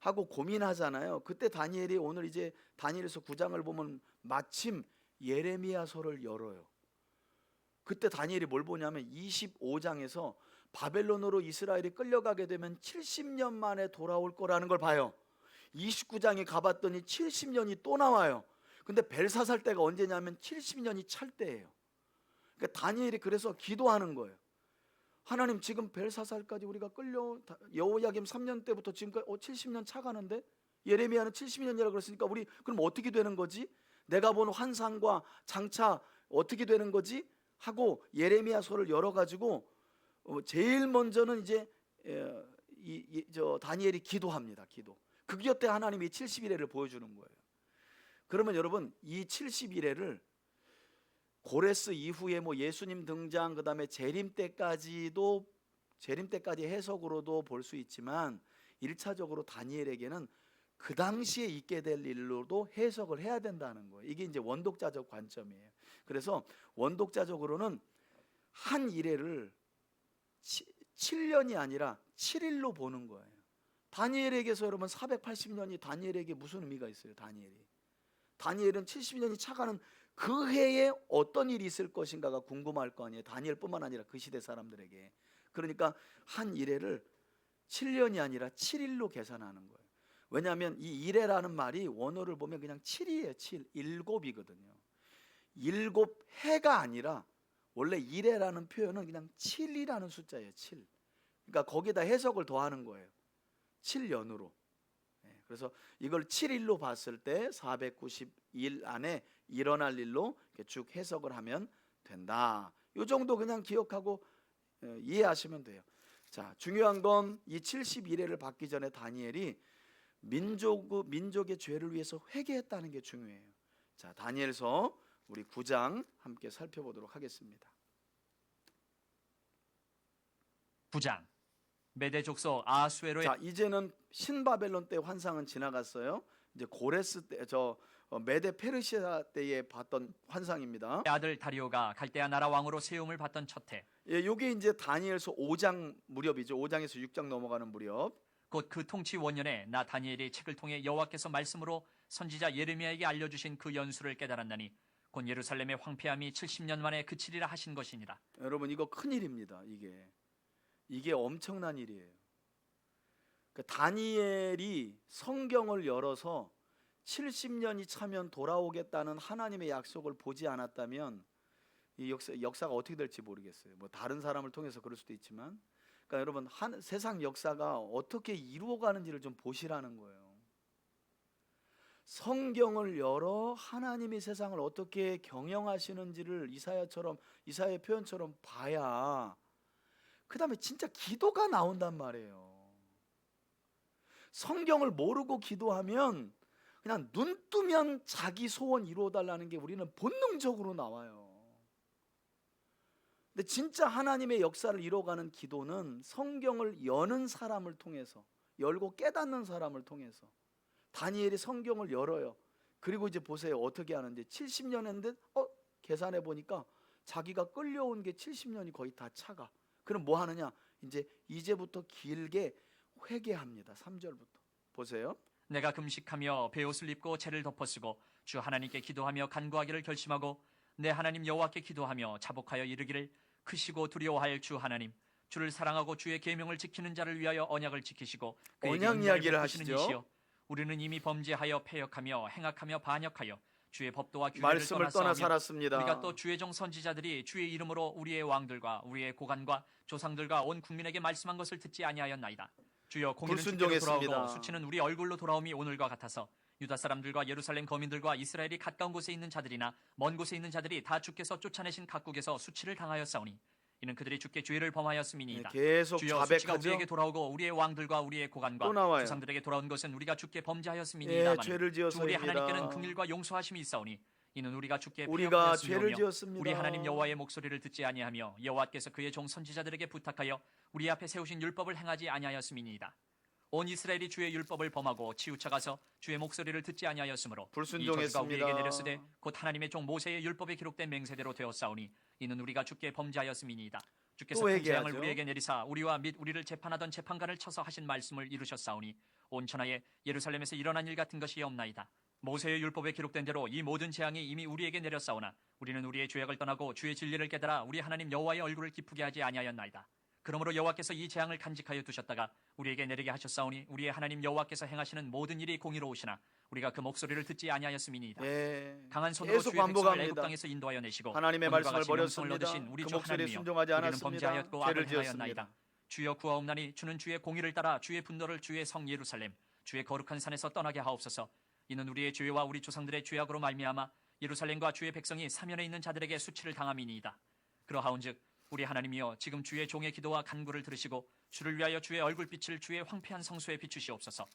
하고 고민하잖아요. 그때 다니엘이 오늘 이제 다니엘서 9장을 보면 마침 예레미야서를 열어요. 그때 다니엘이 뭘 보냐면 25장에서 바벨론으로 이스라엘이 끌려가게 되면 70년 만에 돌아올 거라는 걸 봐요. 29장에 가봤더니 70년이 또 나와요. 근데 벨사살 때가 언제냐면 70년이 찰 때예요. 그러니까 다니엘이 그래서 기도하는 거예요. 하나님, 지금 벨사살까지 우리가 끌려 여호야김 3년 때부터 지금까지 70년 차가는데 예레미야는 70년이라고 그랬으니까 우리 그럼 어떻게 되는 거지? 내가 본 환상과 장차 어떻게 되는 거지? 하고 예레미야서를 열어가지고 제일 먼저는 이제 다니엘이 기도합니다. 기도. 그 곁에 하나님이 70일회를 보여주는 거예요. 그러면 여러분 이 70일회를 고레스 이후에 뭐 예수님 등장 그다음에 재림 때까지 해석으로도 볼 수 있지만 1차적으로 다니엘에게는 그 당시에 있게 될 일로도 해석을 해야 된다는 거예요. 이게 이제 원독자적 관점이에요. 그래서 원독자적으로는 한 일회를 7년이 아니라 7일로 보는 거예요. 다니엘에게서 여러분 480년이 다니엘에게 무슨 의미가 있어요? 다니엘은 70년이 차가는 그 해에 어떤 일이 있을 것인가가 궁금할 거 아니에요. 다니엘뿐만 아니라 그 시대 사람들에게. 그러니까 한 일회를 7년이 아니라 7일로 계산하는 거예요. 왜냐하면 이 일회라는 말이 원어를 보면 그냥 7이에요. 7, 7이거든요. 7해가 아니라 원래 일회라는 표현은 그냥 7이라는 숫자예요. 7. 그러니까 거기다 해석을 더하는 거예요. 7년으로. 그래서 이걸 7일로 봤을 때 490일 안에 일어날 일로 이렇게 쭉 해석을 하면 된다. 이 정도 그냥 기억하고 이해하시면 돼요. 자, 중요한 건 이 71회를 받기 전에 다니엘이 민족의 죄를 위해서 회개했다는 게 중요해요. 자, 다니엘서 우리 9장 함께 살펴보도록 하겠습니다. 9장 메대 족속 아수에로의 자, 이제는 신바벨론 때 환상은 지나갔어요. 이제 고레스 때 메데 페르시아 때에 봤던 환상입니다. 아들 다리오가 갈대아 나라 왕으로 세움을 받던 첫해 예, 요게 이제 다니엘서 5장 무렵이죠. 5장에서 6장 넘어가는 무렵. 곧 그 통치 원년에 나 다니엘이 책을 통해 여호와께서 말씀으로 선지자 예레미야에게 알려주신 그 연수를 깨달았나니 곧 예루살렘의 황폐함이 70년 만에 그치리라 하신 것이니라. 여러분 이거 큰일입니다. 이게 엄청난 일이에요. 그러니까 다니엘이 성경을 열어서 70년이 차면 돌아오겠다는 하나님의 약속을 보지 않았다면 이 역사가 어떻게 될지 모르겠어요. 뭐 다른 사람을 통해서 그럴 수도 있지만, 그러니까 여러분 세상 역사가 어떻게 이루어가는지를 좀 보시라는 거예요. 성경을 열어 하나님이 세상을 어떻게 경영하시는지를 이사야의 표현처럼 봐야 그 다음에 진짜 기도가 나온단 말이에요. 성경을 모르고 기도하면 그냥 눈 뜨면 자기 소원 이루어달라는 게 우리는 본능적으로 나와요. 근데 진짜 하나님의 역사를 이뤄가는 기도는 성경을 여는 사람을 통해서, 열고 깨닫는 사람을 통해서. 다니엘이 성경을 열어요. 그리고 이제 보세요. 어떻게 하는지. 70년 했는데 계산해 보니까 자기가 끌려온 게 70년이 거의 다 차가. 그럼 뭐 하느냐? 이제부터 길게 회개합니다. 3절부터 보세요. 내가 금식하며 베옷을 입고 채를 덮어쓰고 주 하나님께 기도하며 간구하기를 결심하고 내 하나님 여호와께 기도하며 자복하여 이르기를 크시고 두려워할 주 하나님, 주를 사랑하고 주의 계명을 지키는 자를 위하여 언약을 지키시고 그에게 언약 인자를 이야기를 베푸시는 하시죠. 이시여, 우리는 이미 범죄하여 패역하며 행악하며 반역하여 주의 법도와 규례를 말씀을 떠나 떠나서 살았습니다. 우리가 또 주의 종 선지자들이 주의 이름으로 우리의 왕들과 우리의 고관과 조상들과 온 국민에게 말씀한 것을 듣지 아니하였나이다. 주여 공의는 주께로 불순종했습니다. 돌아오고 수치는 우리 얼굴로 돌아옴이 오늘과 같아서 유다 사람들과 예루살렘 거민들과 이스라엘이 가까운 곳에 있는 자들이나 먼 곳에 있는 자들이 다 주께서 쫓아내신 각국에서 수치를 당하였사오니 이는 그들이 주께 죄를 네, 범하였음이니이다. 계속 주여 수치가 자백하죠. 우리에게 돌아오고 우리의 왕들과 우리의 또 고관과 나와요. 조상들에게 돌아온 것은 우리가 주께 예, 범죄하였음이니이다마는 죄를 주 우리 하나님께는 지어서입니다. 긍휼과 용서하심이 있사오니 이는 우리가 주께 우리가 죄를 패역하였으며 지었습니다. 우리 하나님 여호와의 목소리를 듣지 아니하며 여호와께서 그의 종 선지자들에게 부탁하여 우리 앞에 세우신 율법을 행하지 아니하였음이니이다. 온 이스라엘이 주의 율법을 범하고 치우쳐가서 주의 목소리를 듣지 아니하였으므로 이 저주가 불순종했습니다. 우리에게 내렸으되 곧 하나님의 종 모세의 율법에 기록된 맹세대로 되었사오니 이는 우리가 주께 범죄하였음이니이다. 주께서 또 큰 재앙을 얘기하죠. 우리에게 내리사 우리와 및 우리를 재판하던 재판관을 쳐서 하신 말씀을 이루셨사오니 온 천하에 예루살렘에서 일어난 일 같은 것이 없나이다. 모세의 율법에 기록된 대로 이 모든 재앙이 이미 우리에게 내렸사오나 우리는 우리의 죄악을 떠나고 주의 진리를 깨달아 우리 하나님 여호와의 얼굴을 기쁘게 하지 아니하였나이다. 그러므로 여호와께서 이 재앙을 간직하여 두셨다가 우리에게 내리게 하셨사오니 우리의 하나님 여호와께서 행하시는 모든 일이 공의로우시나 우리가 그 목소리를 듣지 아니하였음이니이다. 예, 강한 손으로 계속 주의 백성을 반복합니다. 애굽 땅에서 인도하여 내시고 하나님의 오늘과 말씀을 같이 영성을 버렸습니다. 얻으신 우리 그 주 목소리에 하나님이여 순종하지 우리는 않았습니다. 범죄하였고 죄를 악을 행하였나이다. 지었습니다. 주여 구하옵나니 주는 주의 공의를 따라 주의 분노를 주의 성 예루살렘 주의 거룩한 산에서 떠나게 하옵소서. 이는 우리의 죄와 우리 조상들의 죄악으로 말미암아 예루살렘과 주의 백성이 사면에 있는 자들에게 수치를 당함이니이다. 그러하온즉 우리 하나님이여 지금 주의 종의 기도와 간구를 들으시고 주를 위하여 주의 얼굴빛을 주의 황폐한 성소에 비추시옵소서.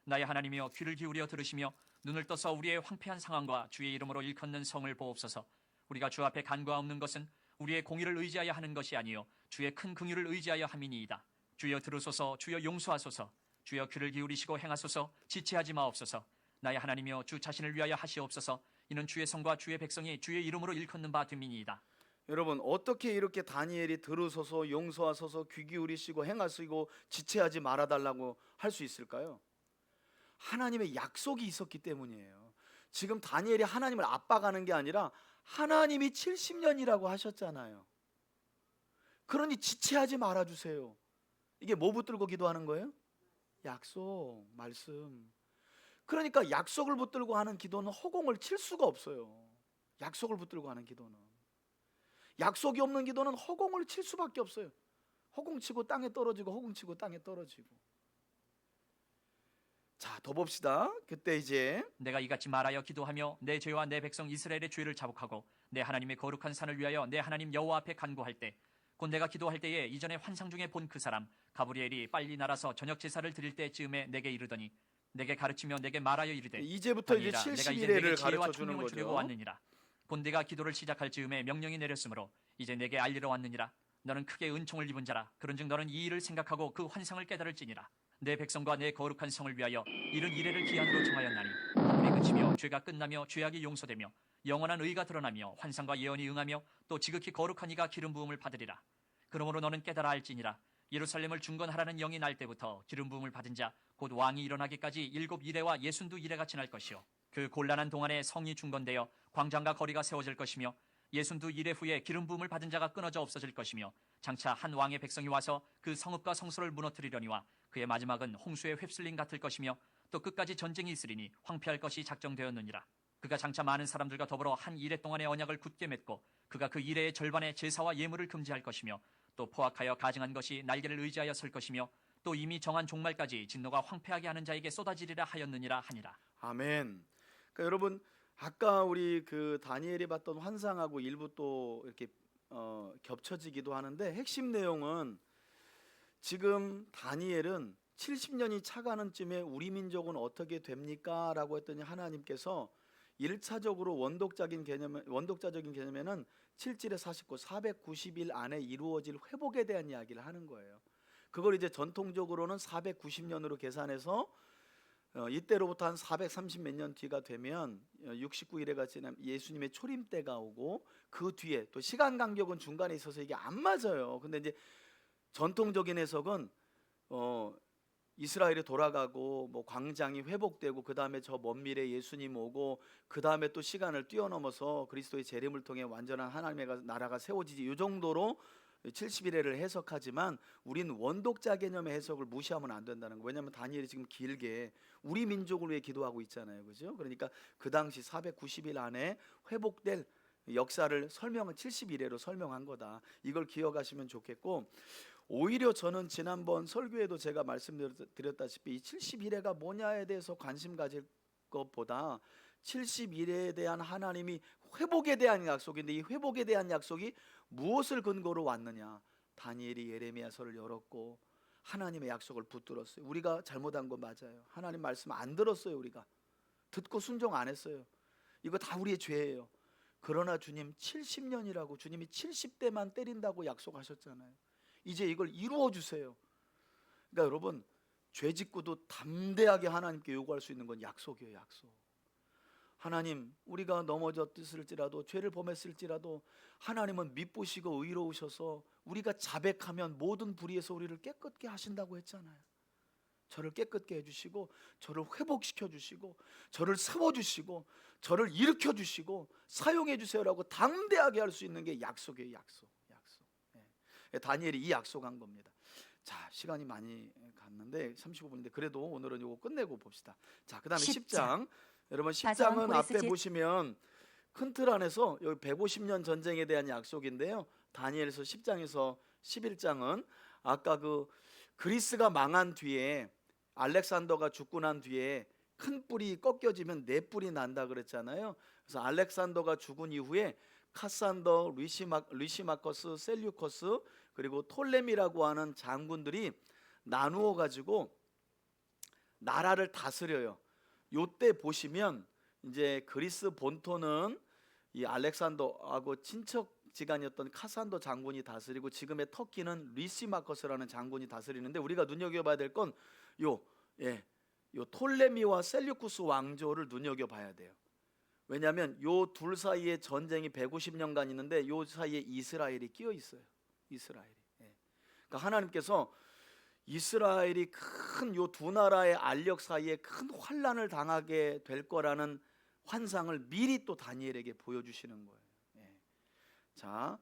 나의 하나님이여 귀를 기울여 들으시며 눈을 떠서 우리의 황폐한 상황과 주의 이름으로 일컫는 성을 보옵소서. 우리가 주 앞에 간구하옵는 것은 우리의 공의를 의지하여 하는 것이 아니요 주의 큰 긍휼을 의지하여 함이니이다. 주여 들으소서. 주여 용서하소서. 주여 귀를 기울이시고 행하소서. 지체하지 마옵소서. 나의 하나님이여 주 자신을 위하여 하시옵소서. 이는 주의 성과 주의 백성이 주의 이름으로 일컫는 바 됨이니이다. 여러분 어떻게 이렇게 다니엘이 들으소서 용서하소서 귀 기울이시고 행하시고 지체하지 말아달라고 할 수 있을까요? 하나님의 약속이 있었기 때문이에요. 지금 다니엘이 하나님을 압박하는 게 아니라 하나님이 70년이라고 하셨잖아요. 그러니 지체하지 말아주세요. 이게 뭐 붙들고 기도하는 거예요? 약속, 말씀. 그러니까 약속을 붙들고 하는 기도는 허공을 칠 수가 없어요. 약속을 붙들고 하는 기도는. 약속이 없는 기도는 허공을 칠 수밖에 없어요. 허공치고 땅에 떨어지고 허공치고 땅에 떨어지고. 자, 더 봅시다. 그때 이제 내가 이같이 말하여 기도하며 내 죄와 내 백성 이스라엘의 죄를 자복하고 내 하나님의 거룩한 산을 위하여 내 하나님 여호와 앞에 간구할 때 곧 내가 기도할 때에 이전에 환상 중에 본 그 사람 가브리엘이 빨리 날아서 저녁 제사를 드릴 때쯤에 내게 이르더니 내게 가르치며 내게 말하여 이르되 이제부터 이제 다니엘아, 내가 이제 내게 70일을 지혜와 가르쳐 주는 총명을 주려고 거죠. 왔느니라. 곧 내가 기도를 시작할 즈음에 명령이 내렸으므로 이제 내게 알리러 왔느니라. 너는 크게 은총을 입은 자라. 그런즉 너는 이 일을 생각하고 그 환상을 깨달을지니라. 내 백성과 내 거룩한 성을 위하여 이른 이래를 기한으로 정하였나니 한물이 그치며 죄가 끝나며 죄악이 용서되며 영원한 의가 드러나며 환상과 예언이 응하며 또 지극히 거룩한 이가 기름 부음을 받으리라. 그러므로 너는 깨달아 알지니라. 예루살렘을 중건하라는 영이 날 때부터 기름 부음을 받은 자 곧 왕이 일어나기까지 7 이레와 62 이레가 지날 것이요 그 곤란한 동안에 성이 중건되어 광장과 거리가 세워질 것이며 62 이레 후에 기름 부음을 받은 자가 끊어져 없어질 것이며 장차 한 왕의 백성이 와서 그 성읍과 성소를 무너뜨리려니와 그의 마지막은 홍수의 휩쓸림 같을 것이며 또 끝까지 전쟁이 있으리니 황폐할 것이 작정되었느니라. 그가 장차 많은 사람들과 더불어 한 이레 동안의 언약을 굳게 맺고 그가 그 이레의 절반의 제사와 예물을 금지할 것이며 또 포악하여 가증한 것이 날개를 의지하여 설 것이며 또 이미 정한 종말까지 진노가 황폐하게 하는 자에게 쏟아지리라 하였느니라 하니라. 아멘. 그러니까 여러분 아까 우리 그 다니엘이 봤던 환상하고 일부 또 이렇게 겹쳐지기도 하는데 핵심 내용은 지금 다니엘은 70년이 차가는 쯤에 우리 민족은 어떻게 됩니까? 라고 했더니 하나님께서 1차적으로 원독자적인 개념에는 7절에 49, 490일 안에 이루어질 회복에 대한 이야기를 하는 거예요. 그걸 이제 전통적으로는 490년으로 계산해서 이때로부터 한 430 몇 년 뒤가 되면 69일에가 지난 예수님의 초림 때가 오고 그 뒤에 또 시간 간격은 중간에 있어서 이게 안 맞아요. 근데 이제 전통적인 해석은 이스라엘이 돌아가고 뭐 광장이 회복되고 그 다음에 저 먼 미래 예수님 오고 그 다음에 또 시간을 뛰어넘어서 그리스도의 재림을 통해 완전한 하나님의 나라가 세워지지 이 정도로 70일에를 해석하지만 우리는 원독자 개념의 해석을 무시하면 안 된다는 거예요. 왜냐하면 다니엘이 지금 길게 우리 민족을 위해 기도하고 있잖아요, 그죠? 그러니까 그 당시 490일 안에 회복될 역사를 설명은 70일에로 설명한 거다. 이걸 기억하시면 좋겠고, 오히려 저는 지난번 설교에도 제가 말씀드렸다시피 이 70일에가 뭐냐에 대해서 관심 가질 것보다 70일에 대한 하나님이 회복에 대한 약속인데, 이 회복에 대한 약속이 무엇을 근거로 왔느냐? 다니엘이 예레미야서를 열었고 하나님의 약속을 붙들었어요. 우리가 잘못한 거 맞아요. 하나님 말씀 안 들었어요. 우리가 듣고 순종 안 했어요. 이거 다 우리의 죄예요. 그러나 주님 70년이라고, 주님이 70대만 때린다고 약속하셨잖아요. 이제 이걸 이루어 주세요. 그러니까 여러분, 죄 짓고도 담대하게 하나님께 요구할 수 있는 건 약속이에요. 약속. 하나님, 우리가 넘어졌을지라도, 죄를 범했을지라도 하나님은 미쁘시고 의로우셔서 우리가 자백하면 모든 불의에서 우리를 깨끗게 하신다고 했잖아요. 저를 깨끗게 해주시고, 저를 회복시켜 주시고, 저를 세워주시고, 저를 일으켜 주시고 사용해 주세요라고 담대하게 할 수 있는 게 약속이에요. 약속. 다니엘이 이 약속한 겁니다. 자, 시간이 많이 갔는데 35분인데 그래도 오늘은 이거 끝내고 봅시다. 자, 그 다음에 10장. 여러분, 바사왕 10장은 고레스 앞에 보시면 큰 틀 안에서 여기 150년 전쟁에 대한 약속인데요, 다니엘서 10장에서 11장은 아까 그 그리스가 망한 뒤에, 알렉산더가 죽고 난 뒤에 큰 뿔이 꺾여지면 네 뿔이 난다 그랬잖아요. 그래서 알렉산더가 죽은 이후에 카산더, 리시마커스, 셀류커스, 그리고 톨레미라고 하는 장군들이 나누어 가지고 나라를 다스려요. 요때 보시면 이제 그리스 본토는 이 알렉산더하고 친척지간이었던 카산더 장군이 다스리고, 지금의 터키는 리시마커스라는 장군이 다스리는데, 우리가 눈여겨봐야 될 건 요 톨레미와 셀류쿠스 왕조를 눈여겨봐야 돼요. 왜냐하면 요 둘 사이에 전쟁이 150년간 있는데 요 사이에 이스라엘이 끼어 있어요. 이스라엘이. 그러니까 하나님께서 이스라엘이 큰 요 두 나라의 알력 사이에 큰 환란을 당하게 될 거라는 환상을 미리 또 다니엘에게 보여주시는 거예요. 자,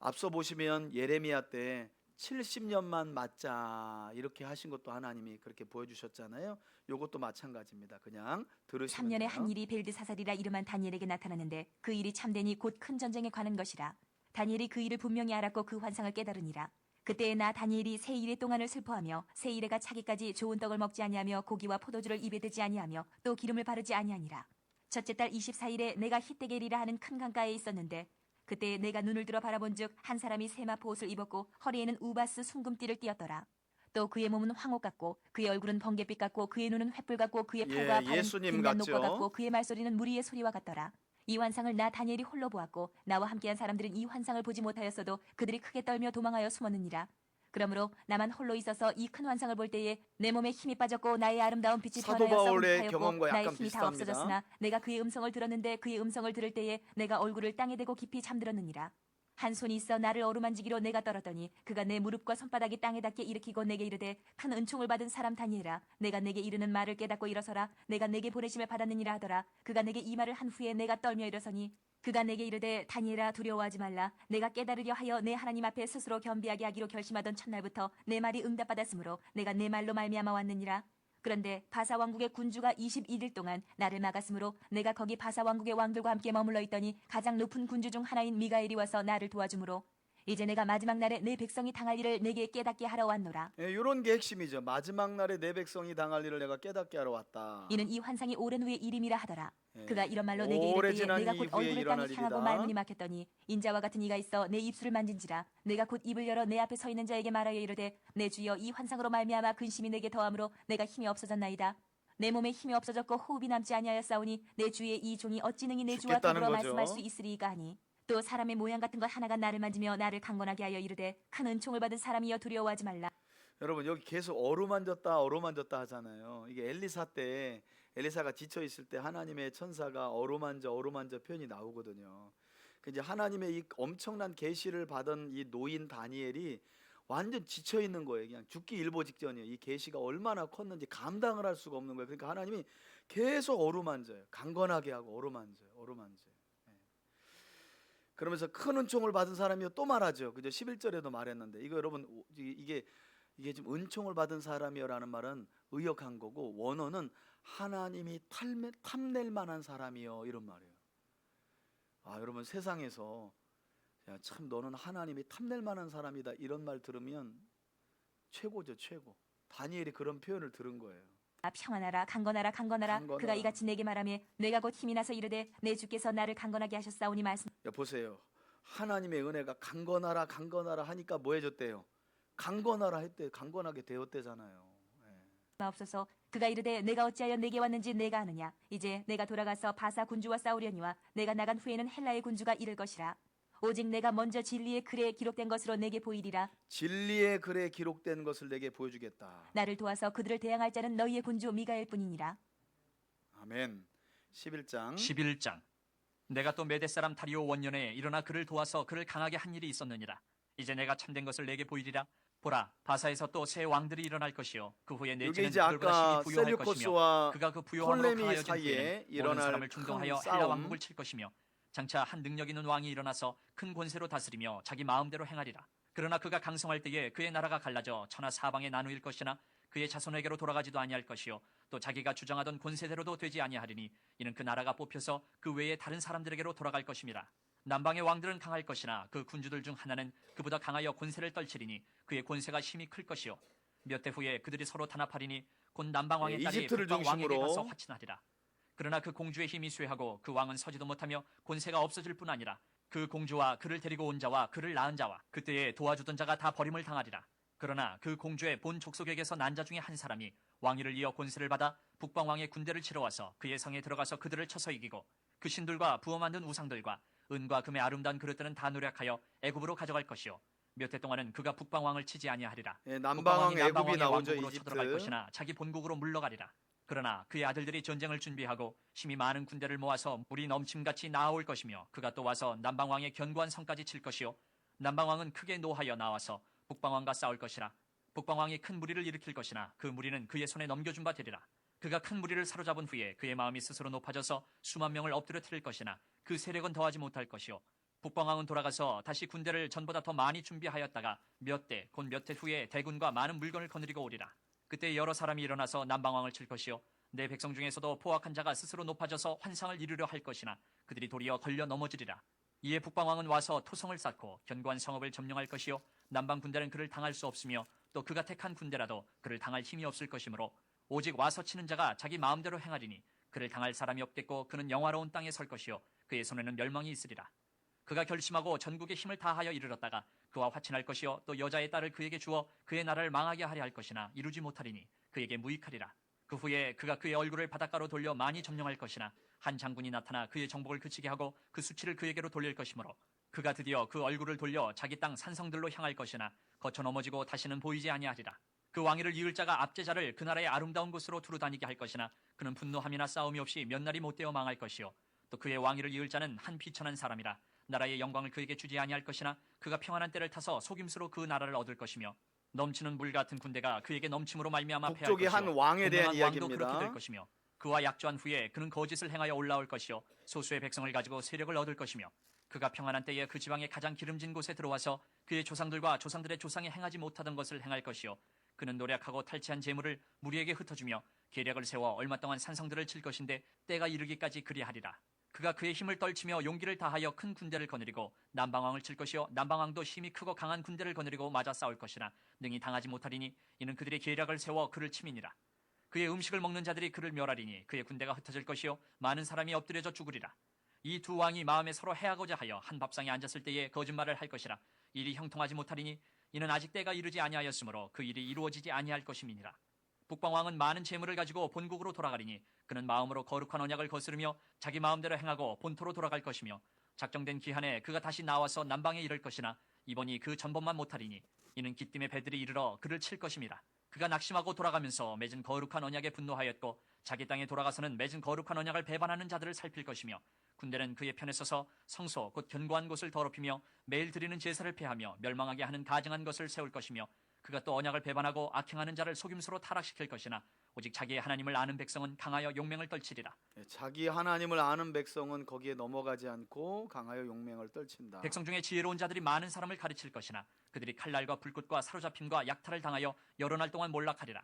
앞서 보시면 예레미야 때 70년만 맞자 이렇게 하신 것도 하나님이 그렇게 보여주셨잖아요. 요것도 마찬가지입니다. 그냥 들으시면 3년에 돼요. 한 일이 벨드사살이라 이름한 다니엘에게 나타나는데 그 일이 참되니 곧 큰 전쟁에 관한 것이라. 다니엘이 그 일을 분명히 알았고 그 환상을 깨달으니라. 그때에 나 다니엘이 세 일의 동안을 슬퍼하며 세 일에가 차기까지 좋은 떡을 먹지 아니하며 고기와 포도주를 입에 대지 아니하며 또 기름을 바르지 아니하니라. 첫째 달 24일에 내가 히데겔이라 하는 큰 강가에 있었는데, 그때 내가 눈을 들어 바라본즉 한 사람이 세마포 옷을 입었고 허리에는 우바스 순금띠를 띠었더라. 또 그의 몸은 황옥 같고 그의 얼굴은 번갯빛 같고 그의 눈은 횃불 같고 그의 팔과 발은 예수님 빛난 녹과 같죠? 같고 그의 말소리는 무리의 소리와 같더라. 이 환상을 나 다니엘이 홀로 보았고 나와 함께한 사람들은 이 환상을 보지 못하였어도 그들이 크게 떨며 도망하여 숨었느니라. 그러므로 나만 홀로 있어서 이 큰 환상을 볼 때에 내 몸에 힘이 빠졌고 나의 아름다운 빛이 사도 변하여서 바울의 움직하였고 경험과 나의 약간 힘이 다 비슷합니다. 없어졌으나 내가 그의 음성을 들었는데 그의 음성을 들을 때에 내가 얼굴을 땅에 대고 깊이 잠들었느니라. 한 손이 있어 나를 어루만지기로 내가 떨었더니 그가 내 무릎과 손바닥이 땅에 닿게 일으키고 내게 이르되, 큰 은총을 받은 사람 다니엘아, 내가 내게 이르는 말을 깨닫고 일어서라. 내가 내게 보내심을 받았느니라 하더라. 그가 내게 이 말을 한 후에 내가 떨며 일어서니 그가 내게 이르되, 다니엘아 두려워하지 말라. 내가 깨달으려 하여 내 하나님 앞에 스스로 겸비하게 하기로 결심하던 첫날부터 내 말이 응답받았으므로 내가 내 말로 말미암아 왔느니라. 그런데 바사 왕국의 군주가 21일 동안 나를 막았으므로 내가 거기 바사 왕국의 왕들과 함께 머물러 있더니 가장 높은 군주 중 하나인 미가엘이 와서 나를 도와주므로 이제 내가 마지막 날에 내 백성이 당할 일을 내게 깨닫게 하러 왔노라. 이런 게 핵심이죠. 마지막 날에 내 백성이 당할 일을 내가 깨닫게 하러 왔다. 이는 이 환상이 오랜 후에 이름이라 하더라. 예, 그가 이런 말로 내게 오래 이르되 지난 내가 곧 이후에 얼굴을 일어날 땅에 향하고 일이다. 말문이 막혔더니 인자와 같은 이가 있어 내 입술을 만진지라. 내가 곧 입을 열어 내 앞에 서 있는 자에게 말하여 이르되, 내 주여 이 환상으로 말미암아 근심이 내게 더함으로 내가 힘이 없어졌나이다. 내 몸에 힘이 없어졌고 호흡이 남지 아니하였사오니 내 주의 이 종이 어찌 능히 내 주와 죽겠다는 더불어 거죠. 말씀할 수 있으리이까 하니, 또 사람의 모양 같은 것 하나가 나를 만지며 나를 강건하게 하여 이르되, 큰 은총을 받은 사람이여 두려워하지 말라. 여러분, 여기 계속 어루만졌다 하잖아요. 이게 엘리사 때, 엘리사가 지쳐 있을 때 하나님의 천사가 어루만져 표현이 나오거든요. 이제 하나님의 이 엄청난 계시를 받은 이 노인 다니엘이 완전 지쳐 있는 거예요. 그냥 죽기 일보 직전이에요. 이 계시가 얼마나 컸는지 감당을 할 수가 없는 거예요. 그러니까 하나님이 계속 어루만져요. 강건하게 하고 어루만져요. 예. 그러면서 큰 은총을 받은 사람이요 또 말하죠. 그죠? 11절에도 말했는데, 이거 여러분, 이게 지금 은총을 받은 사람이요라는 말은 의역한 거고, 원어는 하나님이 탐낼 만한 사람이요 이런 말이에요. 아, 여러분, 세상에서 야, 참 너는 하나님이 탐낼 만한 사람이다 이런 말 들으면 최고죠, 최고. 다니엘이 그런 표현을 들은 거예요. 평안하라 강건하라 강건하라. 강건하라. 그가 이같이 내게 말하며 내가 곧 힘이 나서 이르되 내 주께서 나를 강건하게 하셨사오니 말씀. 보세요. 하나님의 은혜가 강건하라 강건하라 하니까 뭐 해줬대요? 강건하라 했대. 강건하게 되었대잖아요. 없어서 그가 이르되 내가 어찌하여 내게 왔는지 내가 아느냐. 이제 내가 돌아가서 바사 군주와 싸우려니와 내가 나간 후에는 헬라의 군주가 이를 것이라. 오직 내가 먼저 진리의 글에 기록된 것으로 내게 보이리라. 진리의 글에 기록된 것을 내게 보여주겠다. 나를 도와서 그들을 대항할 자는 너희의 군주 미가엘 뿐이니라. 아멘. 11장 11장. 내가 또 메대 사람 다리오 원년에 일어나 그를 도와서 그를 강하게 한 일이 있었느니라. 이제 내가 참된 것을 내게 보이리라. 보라, 바사에서 또 새 왕들이 일어날 것이요 그 후에 여기 넷째는 이제 그들보다 아까 심히 부유할 것이며 셀류커스와 그가 그 부유함으로 톨레미 강하여진 사이에 후에는 모든 일어날 사람을 큰 충동하여 헬라 싸움. 왕국을 칠 것이며 장차 한 능력 있는 왕이 일어나서 큰 권세로 다스리며 자기 마음대로 행하리라. 그러나 그가 강성할 때에 그의 나라가 갈라져 천하 사방에 나누일 것이나 그의 자손에게로 돌아가지도 아니할 것이요 또 자기가 주장하던 권세대로도 되지 아니하리니 이는 그 나라가 뽑혀서 그 외에 다른 사람들에게로 돌아갈 것임이라. 남방의 왕들은 강할 것이나 그 군주들 중 하나는 그보다 강하여 권세를 떨치리니 그의 권세가 심히 클 것이요 몇 대 후에 그들이 서로 탄압하리니 곧 남방 왕의 딸이 이집트를 북방 왕에게 중심으로 가서 화친하리라. 그러나 그 공주의 힘이 쇠하고 그 왕은 서지도 못하며 권세가 없어질 뿐 아니라 그 공주와 그를 데리고 온 자와 그를 낳은 자와 그때에 도와주던 자가 다 버림을 당하리라. 그러나 그 공주의 본 족속에게서 난 자 중에 한 사람이 왕위를 이어 권세를 받아 북방 왕의 군대를 치러 와서 그의 성에 들어가서 그들을 쳐서 이기고 그 신들과 부어 만든 우상들과 은과 금의 아름다운 그릇들은 다 노력하여 애굽으로 가져갈 것이요 몇 해 동안은 그가 북방 왕을 치지 아니하리라. 남방왕 애굽이 나오죠. 왕국으로 쳐들어갈 이집트. 것이나 자기 본국으로 물러가리라. 그러나 그의 아들들이 전쟁을 준비하고 심히 많은 군대를 모아서 물이 넘침같이 나아올 것이며 그가 또 와서 남방왕의 견고한 성까지 칠 것이요 남방왕은 크게 노하여 나와서 북방왕과 싸울 것이라. 북방왕이 큰 무리를 일으킬 것이나 그 무리는 그의 손에 넘겨준 바 되리라. 그가 큰 무리를 사로잡은 후에 그의 마음이 스스로 높아져서 수만 명을 엎드려뜨릴 것이나 그 세력은 더하지 못할 것이요 북방왕은 돌아가서 다시 군대를 전보다 더 많이 준비하였다가 몇 대 곧 몇 해 후에 대군과 많은 물건을 거느리고 오리라. 그때 여러 사람이 일어나서 남방왕을 칠 것이요 내 백성 중에서도 포악한 자가 스스로 높아져서 환상을 이루려 할 것이나 그들이 도리어 걸려 넘어지리라. 이에 북방왕은 와서 토성을 쌓고 견고한 성읍을 점령할 것이요 남방 군대는 그를 당할 수 없으며 또 그가 택한 군대라도 그를 당할 힘이 없을 것이므로 오직 와서 치는 자가 자기 마음대로 행하리니 그를 당할 사람이 없겠고 그는 영화로운 땅에 설 것이요 그의 손에는 멸망이 있으리라. 그가 결심하고 전국에 힘을 다하여 이르렀다가 그와 화친할 것이요 또 여자의 딸을 그에게 주어 그의 나라를 망하게 하려 할 것이나 이루지 못하리니 그에게 무익하리라. 그 후에 그가 그의 얼굴을 바닷가로 돌려 많이 점령할 것이나 한 장군이 나타나 그의 정복을 그치게 하고 그 수치를 그에게로 돌릴 것이므로 그가 드디어 그 얼굴을 돌려 자기 땅 산성들로 향할 것이나 거쳐 넘어지고 다시는 보이지 아니하리라. 그 왕위를 이을 자가 압제자를 그 나라의 아름다운 곳으로 두루 다니게 할 것이나 그는 분노함이나 싸움이 없이 몇 날이 못되어 망할 것이요 또 그의 왕위를 이을 자는 한 비천한 사람이라. 나라의 영광을 그에게 주지 아니할 것이나 그가 평안한 때를 타서 속임수로 그 나라를 얻을 것이며 넘치는 물 같은 군대가 그에게 넘침으로 말미암아 패할 북쪽의 것이요 한 왕에 대한 분명한 왕도 이야기입니다. 그렇게 될 것이며 그와 약조한 후에 그는 거짓을 행하여 올라올 것이요 소수의 백성을 가지고 세력을 얻을 것이며 그가 평안한 때에 그 지방의 가장 기름진 곳에 들어와서 그의 조상들과 조상들의 조상이 행하지 못하던 것을 행할 것이요 그는 노력하고 탈취한 재물을 무리에게 흩어주며 계략을 세워 얼마 동안 산성들을 칠 것인데 때가 이르기까지 그리하리라. 그가 그의 힘을 떨치며 용기를 다하여 큰 군대를 거느리고 남방왕을 칠 것이요 남방왕도 힘이 크고 강한 군대를 거느리고 맞아 싸울 것이나 능히 당하지 못하리니 이는 그들의 계략을 세워 그를 침이니라. 그의 음식을 먹는 자들이 그를 멸하리니 그의 군대가 흩어질 것이요 많은 사람이 엎드려져 죽으리라. 이 두 왕이 마음에 서로 해하고자 하여 한 밥상에 앉았을 때에 거짓말을 할 것이라. 일이 형통하지 못하리니 이는 아직 때가 이르지 아니하였으므로 그 일이 이루어지지 아니할 것임이니라. 북방왕은 많은 재물을 가지고 본국으로 돌아가리니 그는 마음으로 거룩한 언약을 거스르며 자기 마음대로 행하고 본토로 돌아갈 것이며 작정된 기한에 그가 다시 나와서 남방에 이를 것이나 이번이 그 전번만 못하리니 이는 기띔의 배들이 이르러 그를 칠 것임이라. 그가 낙심하고 돌아가면서 맺은 거룩한 언약에 분노하였고 자기 땅에 돌아가서는 맺은 거룩한 언약을 배반하는 자들을 살필 것이며 군대는 그의 편에 서서 성소 곧 견고한 곳을 더럽히며 매일 드리는 제사를 폐하며 멸망하게 하는 가증한 것을 세울 것이며 그가 또 언약을 배반하고 악행하는 자를 속임수로 타락시킬 것이나 오직 자기의 하나님을 아는 백성은 강하여 용맹을 떨치리라. 자기 하나님을 아는 백성은 거기에 넘어가지 않고 강하여 용맹을 떨친다. 백성 중에 지혜로운 자들이 많은 사람을 가르칠 것이나 그들이 칼날과 불꽃과 사로잡힘과 약탈을 당하여 여러 날 동안 몰락하리라.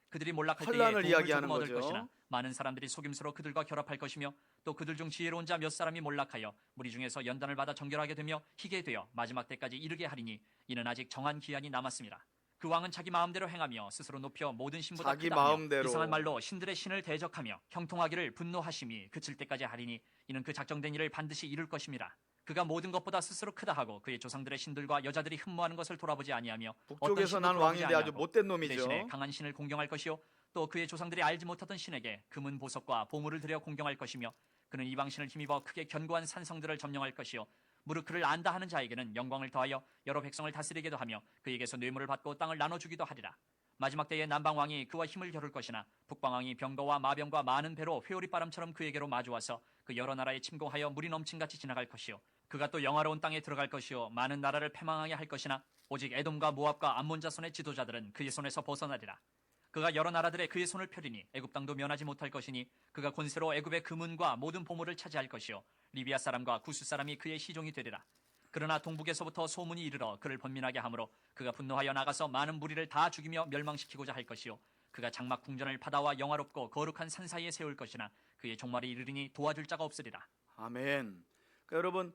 그들이 몰락할 때에 환난을 도움을 이야기하는 조금 얻을 거죠. 것이나 많은 사람들이 속임수로 그들과 결합할 것이며 또 그들 중 지혜로운 자 몇 사람이 몰락하여 무리 중에서 연단을 받아 정결하게 되며 희게 되어 마지막 때까지 이르게 하리니 이는 아직 정한 기한이 남았습니다. 그 왕은 자기 마음대로 행하며 스스로 높여 모든 신보다 자기 크다며 마음대로. 이상한 말로 신들의 신을 대적하며 형통하기를 분노하심이 그칠 때까지 하리니 이는 그 작정된 일을 반드시 이룰 것임이라. 그가 모든 것보다 스스로 크다 하고 그의 조상들의 신들과 여자들이 흠모하는 것을 돌아보지 아니하며 어떤 북쪽에서 신도 난 돌아보지 왕인데 아주 아니하고 못된 그 놈이죠. 대신에 강한 신을 공경할 것이요 또 그의 조상들이 알지 못하던 신에게 금은 보석과 보물을 들여 공경할 것이며 그는 이방 신을 힘입어 크게 견고한 산성들을 점령할 것이요 무릇 그를 안다 하는 자에게는 영광을 더하여 여러 백성을 다스리게도 하며 그에게서 뇌물을 받고 땅을 나눠주기도 하리라. 마지막 때에 남방 왕이 그와 힘을 겨룰 것이나 북방 왕이 병거와 마병과 많은 배로 회오리 바람처럼 그에게로 마주와서 그 여러 나라에 침공하여 물이 넘친같이 지나갈 것이요 그가 또 영화로운 땅에 들어갈 것이요 많은 나라를 패망하게 할 것이나 오직 에돔과 모압과 암몬 자손의 지도자들은 그의 손에서 벗어나리라. 그가 여러 나라들의 그의 손을 펴리니 애굽 땅도 면하지 못할 것이니 그가 권세로 애굽의 금은과 모든 보물을 차지할 것이요 리비아 사람과 구스 사람이 그의 시종이 되리라. 그러나 동북에서부터 소문이 이르러 그를 번민하게 하므로 그가 분노하여 나가서 많은 무리를 다 죽이며 멸망시키고자 할 것이요 그가 장막 궁전을 바다와 영화롭고 거룩한 산 사이에 세울 것이나 그의 종말이 이르리니 도와줄 자가 없으리라. 아멘. 그러니까 여러분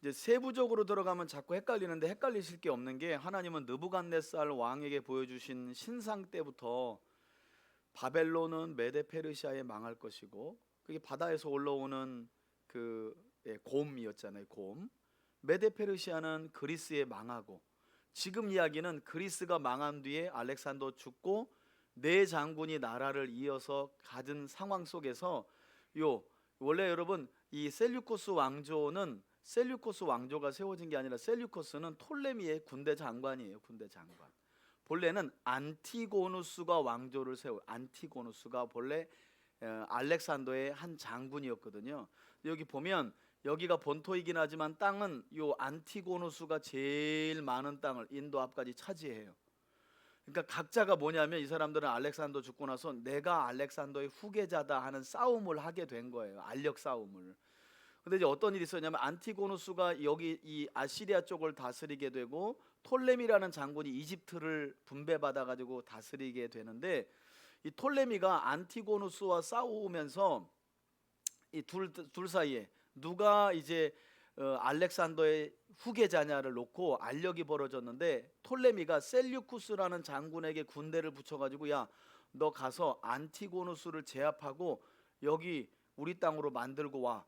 이제 세부적으로 들어가면 자꾸 헷갈리는데 헷갈리실 게 없는 게 하나님은 느부갓네살 왕에게 보여주신 신상 때부터 바벨론은 메데 페르시아에 망할 것이고 그게 바다에서 올라오는 그 곰이었잖아요. 곰. 메데 페르시아는 그리스에 망하고 지금 이야기는 그리스가 망한 뒤에 알렉산더 죽고 네 장군이 나라를 이어서 가진 상황 속에서 원래 여러분 이 셀류코스 왕조가 세워진 게 아니라 셀류코스는 톨레미의 군대 장관이에요. 군대 장관. 본래는 안티고누스가 왕조를 안티고누스가 본래 알렉산더의 한 장군이었거든요. 여기 보면 여기가 본토이긴 하지만 땅은 요 안티고누스가 제일 많은 땅을 인도 앞까지 차지해요. 그러니까 각자가 뭐냐면 이 사람들은 알렉산더 죽고 나서 내가 알렉산더의 후계자다 하는 싸움을 하게 된 거예요. 알력 싸움을. 근데 이제 어떤 일이 있었냐면 안티고누스가 여기 이 아시리아 쪽을 다스리게 되고 톨레미라는 장군이 이집트를 분배받아 가지고 다스리게 되는데 이 톨레미가 안티고누스와 싸우면서 이 둘 사이에 누가 이제 알렉산더의 후계자냐를 놓고 알력이 벌어졌는데 톨레미가 셀류쿠스라는 장군에게 군대를 붙여가지고 야 너 가서 안티고누스를 제압하고 여기 우리 땅으로 만들고 와.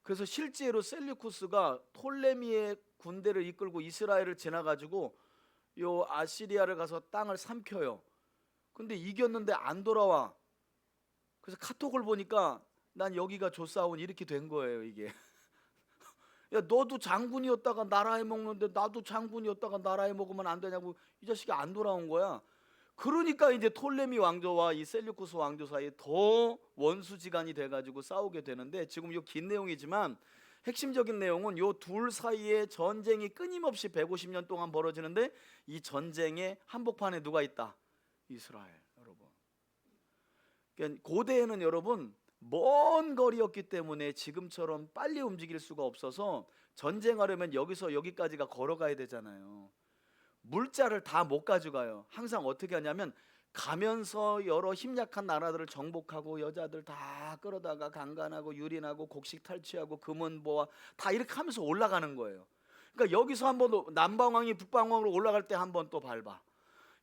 그래서 실제로 셀류쿠스가 톨레미의 군대를 이끌고 이스라엘을 지나가지고 요 아시리아를 가서 땅을 삼켜요. 근데 이겼는데 안 돌아와. 그래서 카톡을 보니까 난 여기가 조사온 이렇게 된 거예요. 이게 야 너도 장군이었다가 나라에 먹는데 나도 장군이었다가 나라에 먹으면 안 되냐고 이 자식이 안 돌아온 거야. 그러니까 이제 톨레미 왕조와 이 셀류쿠스 왕조 사이에 더 원수지간이 돼가지고 싸우게 되는데 지금 이 긴 내용이지만 핵심적인 내용은 요 둘 사이에 전쟁이 끊임없이 150년 동안 벌어지는데 이 전쟁의 한복판에 누가 있다? 이스라엘. 여러분. 그러니까 고대에는 여러분 먼 거리였기 때문에 지금처럼 빨리 움직일 수가 없어서 전쟁하려면 여기서 여기까지가 걸어가야 되잖아요. 물자를 다 못 가져가요. 항상 어떻게 하냐면 가면서 여러 힘약한 나라들을 정복하고 여자들 다 끌어다가 강간하고 유린하고 곡식 탈취하고 금은보화 다 이렇게 하면서 올라가는 거예요. 그러니까 여기서 한번 남방왕이 북방왕으로 올라갈 때 한번 또 밟아.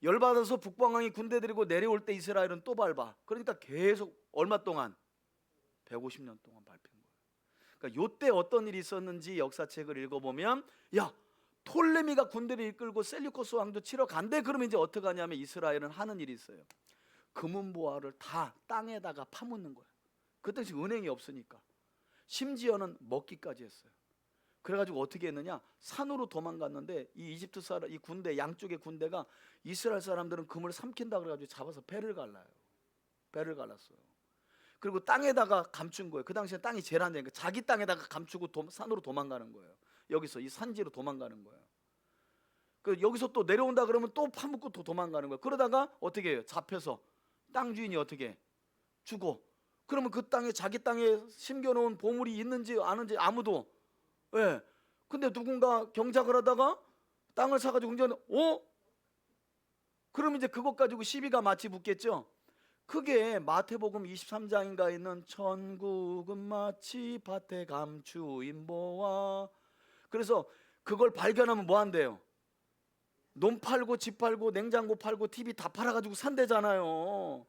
열받아서 북방왕이 군대 데리고 내려올 때 이스라엘은 또 밟아. 그러니까 계속 얼마 동안? 150년 동안 밟힌 거예요. 그러니까 요때 어떤 일이 있었는지 역사책을 읽어보면 야 톨레미가 군대를 이끌고 셀류코스 왕조 치러 간대. 그러면 이제 어떻게 하냐면 이스라엘은 하는 일이 있어요. 금은보화를 다 땅에다가 파묻는 거예요. 그 당시 은행이 없으니까. 심지어는 먹기까지 했어요. 그래가지고 어떻게 했느냐? 산으로 도망갔는데 이 이집트 사람, 이 군대 양쪽의 군대가 이스라엘 사람들은 금을 삼킨다 그래가지고 잡아서 배를 갈라요. 배를 갈랐어요. 그리고 땅에다가 감춘 거예요. 그 당시에 땅이 제일 안 되니까 자기 땅에다가 감추고 산으로 도망가는 거예요. 여기서 이 산지로 도망가는 거예요. 그 여기서 또 내려온다 그러면 또 파묻고 또 도망가는 거예요. 그러다가 어떻게 해요? 잡혀서 땅 주인이 어떻게 해? 죽어. 그러면 그 땅에 자기 땅에 심겨놓은 보물이 있는지 아는지 아무도. 예. 근데 누군가 경작을 하다가 땅을 사가지고 경작을 그럼 이제 그것 가지고 시비가 마치 붙겠죠. 그게 마태복음 23장인가 있는 천국은 마치 밭에 감추인 보화. 그래서 그걸 발견하면 뭐 한대요? 논 팔고 집 팔고 냉장고 팔고 TV 다 팔아가지고 산대잖아요.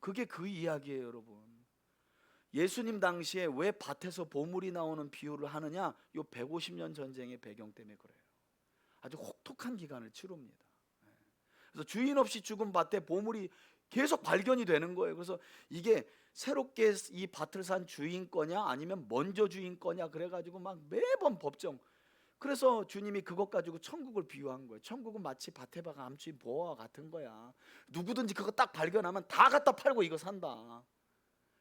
그게 그 이야기예요, 여러분. 예수님 당시에 왜 밭에서 보물이 나오는 비유를 하느냐? 요 150년 전쟁의 배경 때문에 그래요. 아주 혹독한 기간을 치릅니다. 그래서 주인 없이 죽은 밭에 보물이 계속 발견이 되는 거예요. 그래서 이게 새롭게 이 밭을 산 주인 거냐 아니면 먼저 주인 거냐 그래가지고 막 매번 법정. 그래서 주님이 그것 가지고 천국을 비유한 거예요. 천국은 마치 밭에 박은 암추인 보화와 같은 거야. 누구든지 그거 딱 발견하면 다 갖다 팔고 이거 산다.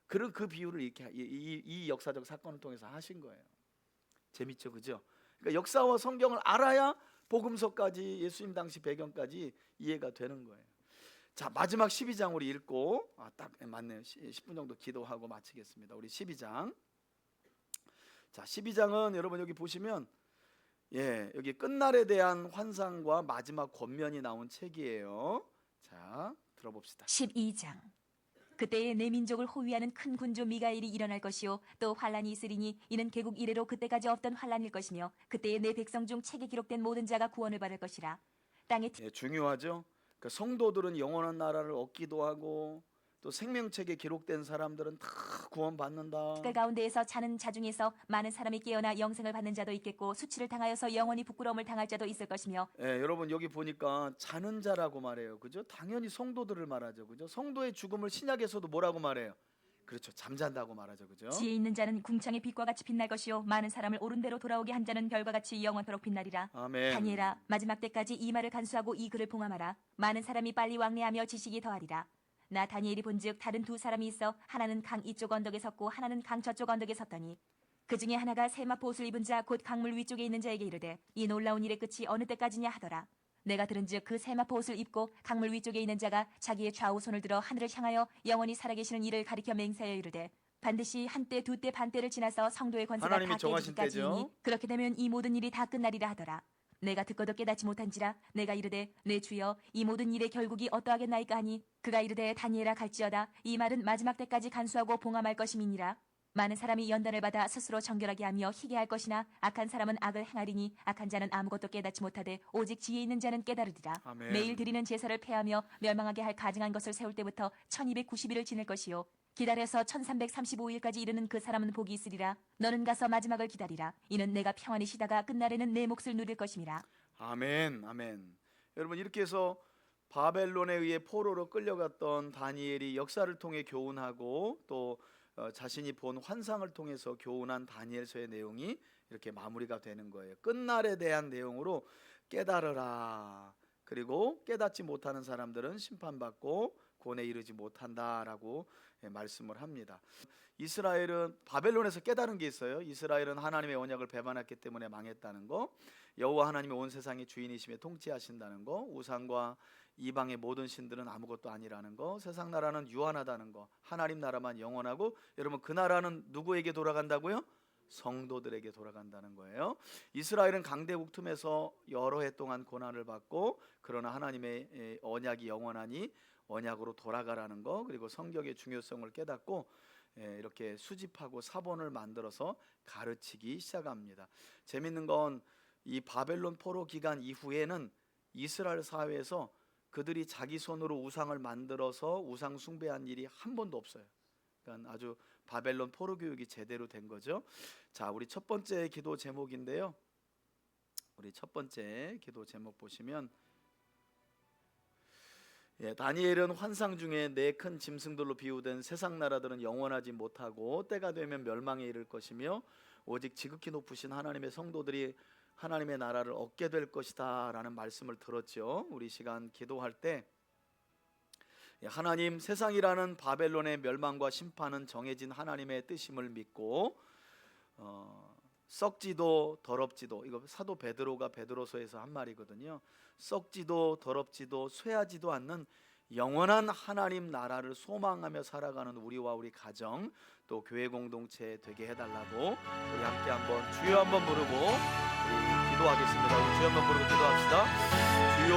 그런 그 비유를 이렇게 이 역사적 사건을 통해서 하신 거예요. 재밌죠, 그죠? 그러니까 역사와 성경을 알아야 복음서까지 예수님 당시 배경까지 이해가 되는 거예요. 자, 마지막 12장 우리 읽고 딱 맞네요. 10분 정도 기도하고 마치겠습니다. 우리 12장. 자, 12장은 여러분 여기 보시면 여기 끝날에 대한 환상과 마지막 권면이 나온 책이에요. 자, 들어봅시다. 12장. 그때에 내 민족을 호위하는 큰 군주 미가엘이 일어날 것이요 또 환란이 있으리니 이는 개국 이래로 그때까지 없던 환란일 것이며 그때에 내 백성 중 책에 기록된 모든 자가 구원을 받을 것이라. 땅에 중요하죠. 그러니까 성도들은 영원한 나라를 얻기도 하고 또 생명책에 기록된 사람들은 다 구원받는다. 특갈 가운데에서 자는 자 중에서 많은 사람이 깨어나 영생을 받는 자도 있겠고 수치를 당하여서 영원히 부끄러움을 당할 자도 있을 것이며. 여러분 여기 보니까 자는 자라고 말해요. 그죠? 당연히 성도들을 말하죠. 그죠? 성도의 죽음을 신약에서도 뭐라고 말해요? 그렇죠. 잠잔다고 말하죠. 그죠? 지혜 있는 자는 궁창의 빛과 같이 빛날 것이요 많은 사람을 옳은 대로 돌아오게 한 자는 별과 같이 영원토록 빛나리라. 아멘. 다니엘아, 마지막 때까지 이 말을 간수하고 이 글을 봉함하라. 많은 사람이 빨리 왕래하며 지식이 더하리라. 나 다니엘이 본즉 다른 두 사람이 있어 하나는 강 이쪽 언덕에 섰고 하나는 강 저쪽 언덕에 섰더니 그 중에 하나가 세마포 옷을 입은 자 곧 강물 위쪽에 있는 자에게 이르되 이 놀라운 일의 끝이 어느 때까지냐 하더라. 내가 들은즉 그 세마포 옷을 입고 강물 위쪽에 있는 자가 자기의 좌우 손을 들어 하늘을 향하여 영원히 살아계시는 이를 가리켜 맹세하여 이르되 반드시 한때 두때 반때를 지나서 성도의 권세가 하나님이 다 정하신 깨지기까지이니 때죠. 그렇게 되면 이 모든 일이 다 끝나리라 하더라. 내가 듣고도 깨닫지 못한지라 내가 이르되 내 주여 이 모든 일의 결국이 어떠하겠나이까 하니 그가 이르되 다니엘아 갈지어다 이 말은 마지막 때까지 간수하고 봉함할 것임이니라. 많은 사람이 연단을 받아 스스로 정결하게 하며 희게 할 것이나 악한 사람은 악을 행하리니 악한 자는 아무것도 깨닫지 못하되 오직 지혜 있는 자는 깨달으리라. 아멘. 매일 드리는 제사를 폐하며 멸망하게 할 가증한 것을 세울 때부터 1290일을 지낼 것이요 기다려서 1335일까지 이르는 그 사람은 복이 있으리라. 너는 가서 마지막을 기다리라. 이는 내가 평안히 쉬다가 끝날에는 내 몫을 누릴 것임이라. 아멘. 아멘. 여러분 이렇게 해서 바벨론에 의해 포로로 끌려갔던 다니엘이 역사를 통해 교훈하고 또 자신이 본 환상을 통해서 교훈한 다니엘서의 내용이 이렇게 마무리가 되는 거예요. 끝날에 대한 내용으로 깨달으라. 그리고 깨닫지 못하는 사람들은 심판받고 구원에 이르지 못한다라고 말씀을 합니다. 이스라엘은 바벨론에서 깨달은 게 있어요. 이스라엘은 하나님의 언약을 배반했기 때문에 망했다는 거, 여호와 하나님이 온 세상의 주인이시며 통치하신다는 거, 우상과 이방의 모든 신들은 아무것도 아니라는 거, 세상 나라는 유한하다는 거, 하나님 나라만 영원하고, 여러분 그 나라는 누구에게 돌아간다고요? 성도들에게 돌아간다는 거예요. 이스라엘은 강대국 틈에서 여러 해 동안 고난을 받고, 그러나 하나님의 언약이 영원하니 언약으로 돌아가라는 거, 그리고 성경의 중요성을 깨닫고 이렇게 수집하고 사본을 만들어서 가르치기 시작합니다. 재밌는 건 이 바벨론 포로 기간 이후에는 이스라엘 사회에서 그들이 자기 손으로 우상을 만들어서 우상 숭배한 일이 한 번도 없어요. 그러니까 아주 바벨론 포로 교육이 제대로 된 거죠. 자, 우리 첫 번째 기도 제목인데요. 우리 첫 번째 기도 제목 보시면 다니엘은 환상 중에 네 큰 짐승들로 비유된 세상 나라들은 영원하지 못하고 때가 되면 멸망에 이를 것이며 오직 지극히 높으신 하나님의 성도들이 하나님의 나라를 얻게 될 것이다 라는 말씀을 들었죠. 우리 시간 기도할 때 하나님, 세상이라는 바벨론의 멸망과 심판은 정해진 하나님의 뜻임을 믿고 썩지도 더럽지도, 이거 사도 베드로가 베드로서에서 한 말이거든요. 썩지도 더럽지도 쇠하지도 않는 영원한 하나님 나라를 소망하며 살아가는 우리와 우리 가정 또 교회 공동체 되게 해달라고 우리 함께 한번 주여 한번 부르고 우리 기도하겠습니다. 우리 주여 한번 부르고 기도합시다. 주여,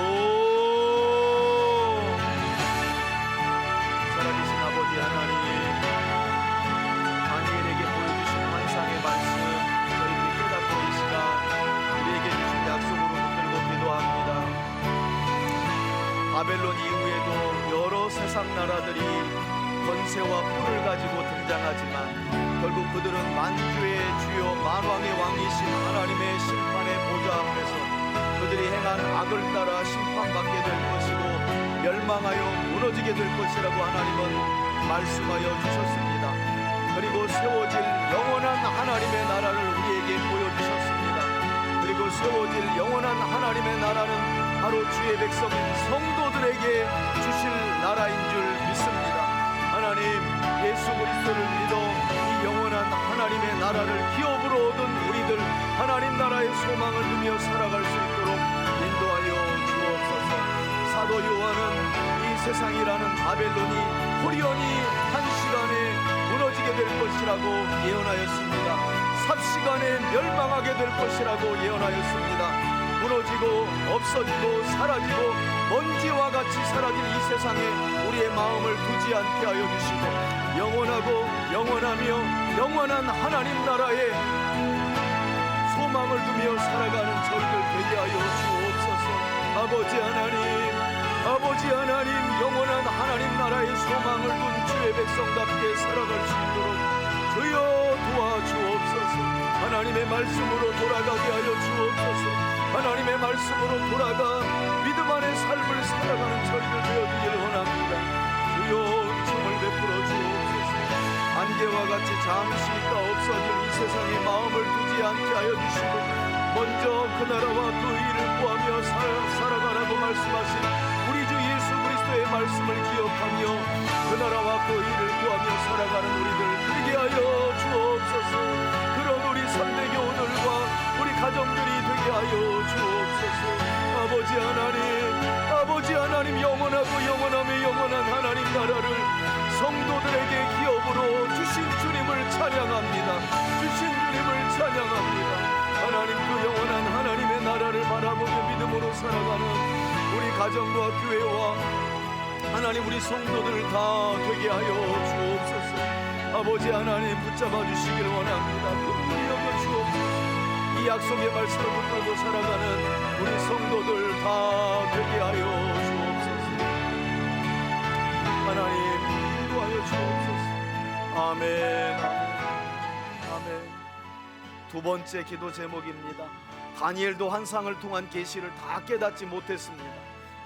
살아계신 아버지 하나님, 다니엘에게 보여주신 환상의 말씀 저희들이 깨닫고 이 시간 우리에게 주신 약속으로 붙들고 기도합니다. 바벨론 이후에도 여러 세상 나라들이 권세와 뿔을 가지고 등장하지만 결국 그들은 만주의 주요 만왕의 왕이신 하나님의 심판의 보좌 앞에서 그들이 행한 악을 따라 심판받게 될 것이고 멸망하여 무너지게 될 것이라고 하나님은 말씀하여 주셨습니다. 그리고 세워질 영원한 하나님의 나라를 우리에게 보여주셨습니다. 그리고 세워질 영원한 하나님의 나라는 바로 주의 백성인 성도들에게 주실 나라인 줄 믿습니다. 하나님, 예수 그리스도를 믿어 이 영원한 하나님의 나라를 기업으로 얻은 우리들, 하나님 나라의 소망을 누며 살아갈 수 있도록 인도하여 주옵소서. 사도 요한은 이 세상이라는 바벨론이 호련히 한시간에 무너지게 될 것이라고 예언하였습니다. 삽시간에 멸망하게 될 것이라고 예언하였습니다. 무너지고 없어지고 사라지고 먼지와 같이 사라질 이 세상에 우리의 마음을 두지 않게 하여 주시고 영원하고 영원하며 영원한 하나님 나라에 소망을 두며 살아가는 저희들 되게 하여 주옵소서. 아버지 하나님, 영원한 하나님 나라의 소망을 둔 주의 백성답게 살아갈 수 있도록 주여 도와주옵소서. 하나님의 말씀으로 돌아가게 하여 주옵소서. 하나님의 말씀으로 돌아가 믿음 안의 삶을 살아가는 저희들 되어주길 원합니다. 주여 은총을 베풀어 주옵소서. 안개와 같이 잠시 있다 없어질 이 세상에 마음을 두지 않게 하여 주시고 먼저 그 나라와 그 일을 구하며 살아가라고 말씀하신 우리 주 예수 그리스도의 말씀을 기억하며 그 나라와 그 일을 구하며 살아가는 우리들 되게 하여 주옵소서. 그런 우리 삼대 교우들과 우리 가정들이 되게 하여 주옵소서. 아버지 하나님, 영원하고 영원하며 영원한 하나님 나라를 성도들에게 기업으로 주신 주님을 찬양합니다. 주신 주님을 찬양합니다. 하나님, 그 영원한 하나님의 나라를 바라보며 믿음으로 살아가는 우리 가정과 교회와 하나님 우리 성도들 다 되게 하여 주옵소서. 아버지 하나님, 붙잡아 주시길 원합니다. 긍휼히 여겨 주옵소서. 이 약속의 말씀을 붙들고 살아가는 우리 성도들 다 되게 하여 주옵소서. 하나님, 인도하여 주옵소서. 아멘. 아멘. 두 번째 기도 제목입니다. 다니엘도 환상을 통한 계시를 다 깨닫지 못했습니다.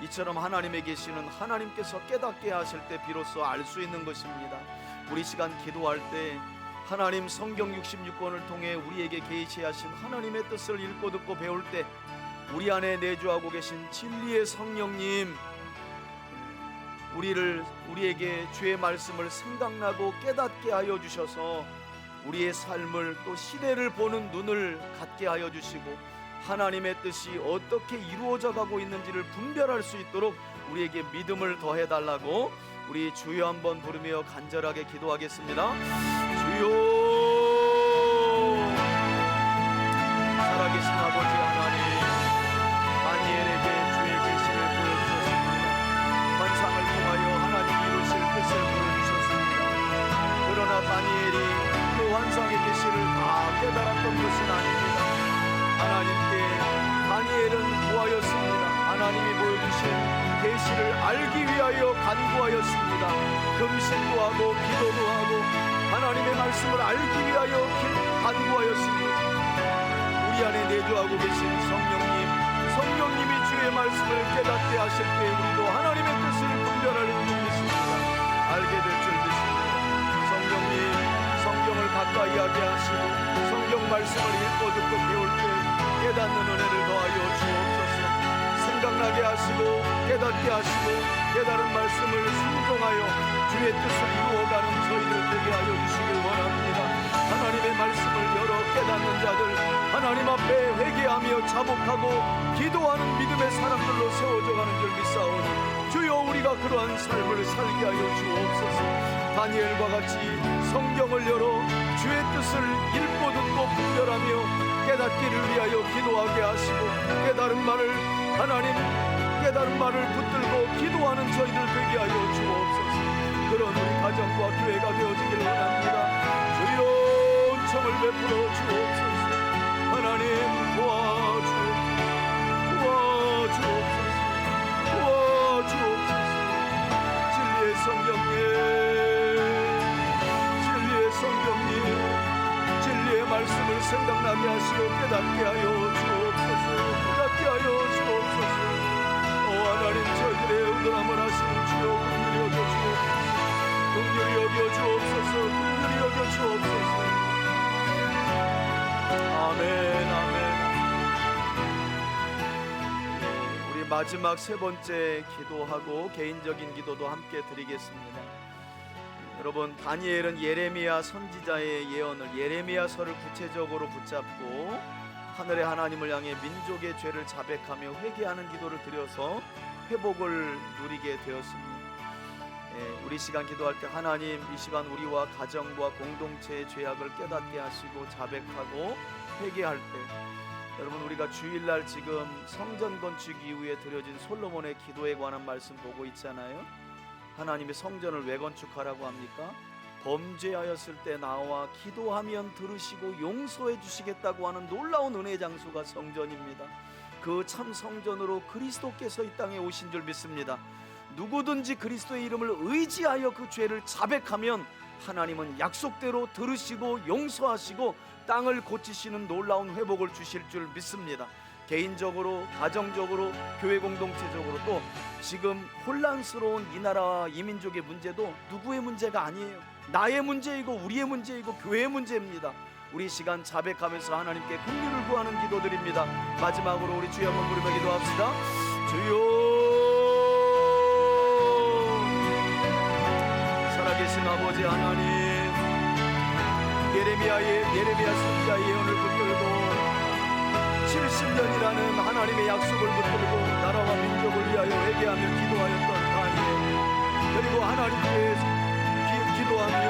이처럼 하나님의 계시는 하나님께서 깨닫게 하실 때 비로소 알 수 있는 것입니다. 우리 시간 기도할 때 하나님 성경 66권을 통해 우리에게 계시하신 하나님의 뜻을 읽고 듣고 배울 때 우리 안에 내주하고 계신 진리의 성령님, 우리에게 주의 말씀을 생각나고 깨닫게 하여 주셔서 우리의 삶을 또 시대를 보는 눈을 갖게 하여 주시고 하나님의 뜻이 어떻게 이루어져 가고 있는지를 분별할 수 있도록 우리에게 믿음을 더해 달라고 우리 주여 한번 부르며 간절하게 기도하겠습니다. 주여. 살아계신 아버지 하나님, 다니엘에게 주의 계시를 보여주셨습니다. 환상을 통하여 하나님 이루실 뜻을 보여주셨습니다. 그러나 다니엘이 그 환상의 계시를 다 깨달았던 것은 아닙니다. 하나님께 다니엘은 구하였습니다. 하나님이 보여주신 계시를 알기 위하여 간구하였습니다. 금식도 하고 기도도 하고 하나님의 말씀을 알기 위하여 간구하였습니다. 우리 안에 내주하고 계신 성령님이 주의 말씀을 깨닫게 하실 때 우리도 하나님의 뜻을 분별할 줄 믿습니다. 알게 될 줄 믿습니다. 성령님, 성경을 가까이 하게 하시고 성경 말씀을 읽고 듣고 배울 때 깨닫는 은혜를 더하여 주옵소서. 생각나게 하시고 깨닫게 하시고 깨달은 말씀을 순종하여 주의 뜻을 이루어가는 저희들 되게 하여 주시길 원합니다. 하나님의 말씀을 열어 깨닫는 자들, 하나님 앞에 회개하며 자복하고 기도하는 믿음의 사람들로 세워져가는 줄 믿사오니 주여, 우리가 그러한 삶을 살게 하여 주옵소서. 다니엘과 같이 성경을 열어 주의 뜻을 읽고 듣고 분별하며 깨닫기를 위하여 기도하게 하시고 깨달은 말을 붙들고 기도하는 저희들 되게 하여 주옵소서. 그런 우리 가정과 교회가 되어지길 원합니다. 주여, 은총을 베풀어 주옵소서. 하나님 도와주옵소서. 우리 마지막 세 번째 기도하고 개인적인 기도도 함께 드리겠습니다. 여러분, 다니엘은 예레미야 선지자의 예언을, 예레미야서를 구체적으로 붙잡고 하늘의 하나님을 향해 민족의 죄를 자백하며 회개하는 기도를 드려서 회복을 누리게 되었습니다. 우리 시간 기도할 때 하나님, 이 시간 우리와 가정과 공동체의 죄악을 깨닫게 하시고 자백하고 회개할 때, 여러분, 우리가 주일날 지금 성전 건축 이후에 드려진 솔로몬의 기도에 관한 말씀 보고 있잖아요. 하나님이 성전을 왜 건축하라고 합니까? 범죄하였을 때 나와 기도하면 들으시고 용서해 주시겠다고 하는 놀라운 은혜의 장소가 성전입니다. 그 참 성전으로 그리스도께서 이 땅에 오신 줄 믿습니다. 누구든지 그리스도의 이름을 의지하여 그 죄를 자백하면 하나님은 약속대로 들으시고 용서하시고 땅을 고치시는 놀라운 회복을 주실 줄 믿습니다. 개인적으로, 가정적으로, 교회 공동체적으로, 또 지금 혼란스러운 이 나라와 이 민족의 문제도 누구의 문제가 아니에요. 나의 문제이고 우리의 문제이고 교회의 문제입니다. 우리 시간 자백하면서 하나님께 긍휼을 구하는 기도드립니다. 마지막으로 우리 주여 한번 부르며 기도합시다. 주여, 살아계신 아버지 하나님, 예레미야 선지자의 예언을 붙들고 70년이라는 하나님의 약속을 붙들고 나라와 민족을 위하여 회개하며 기도하였던 다니엘, 그리고 하나님께 기도하며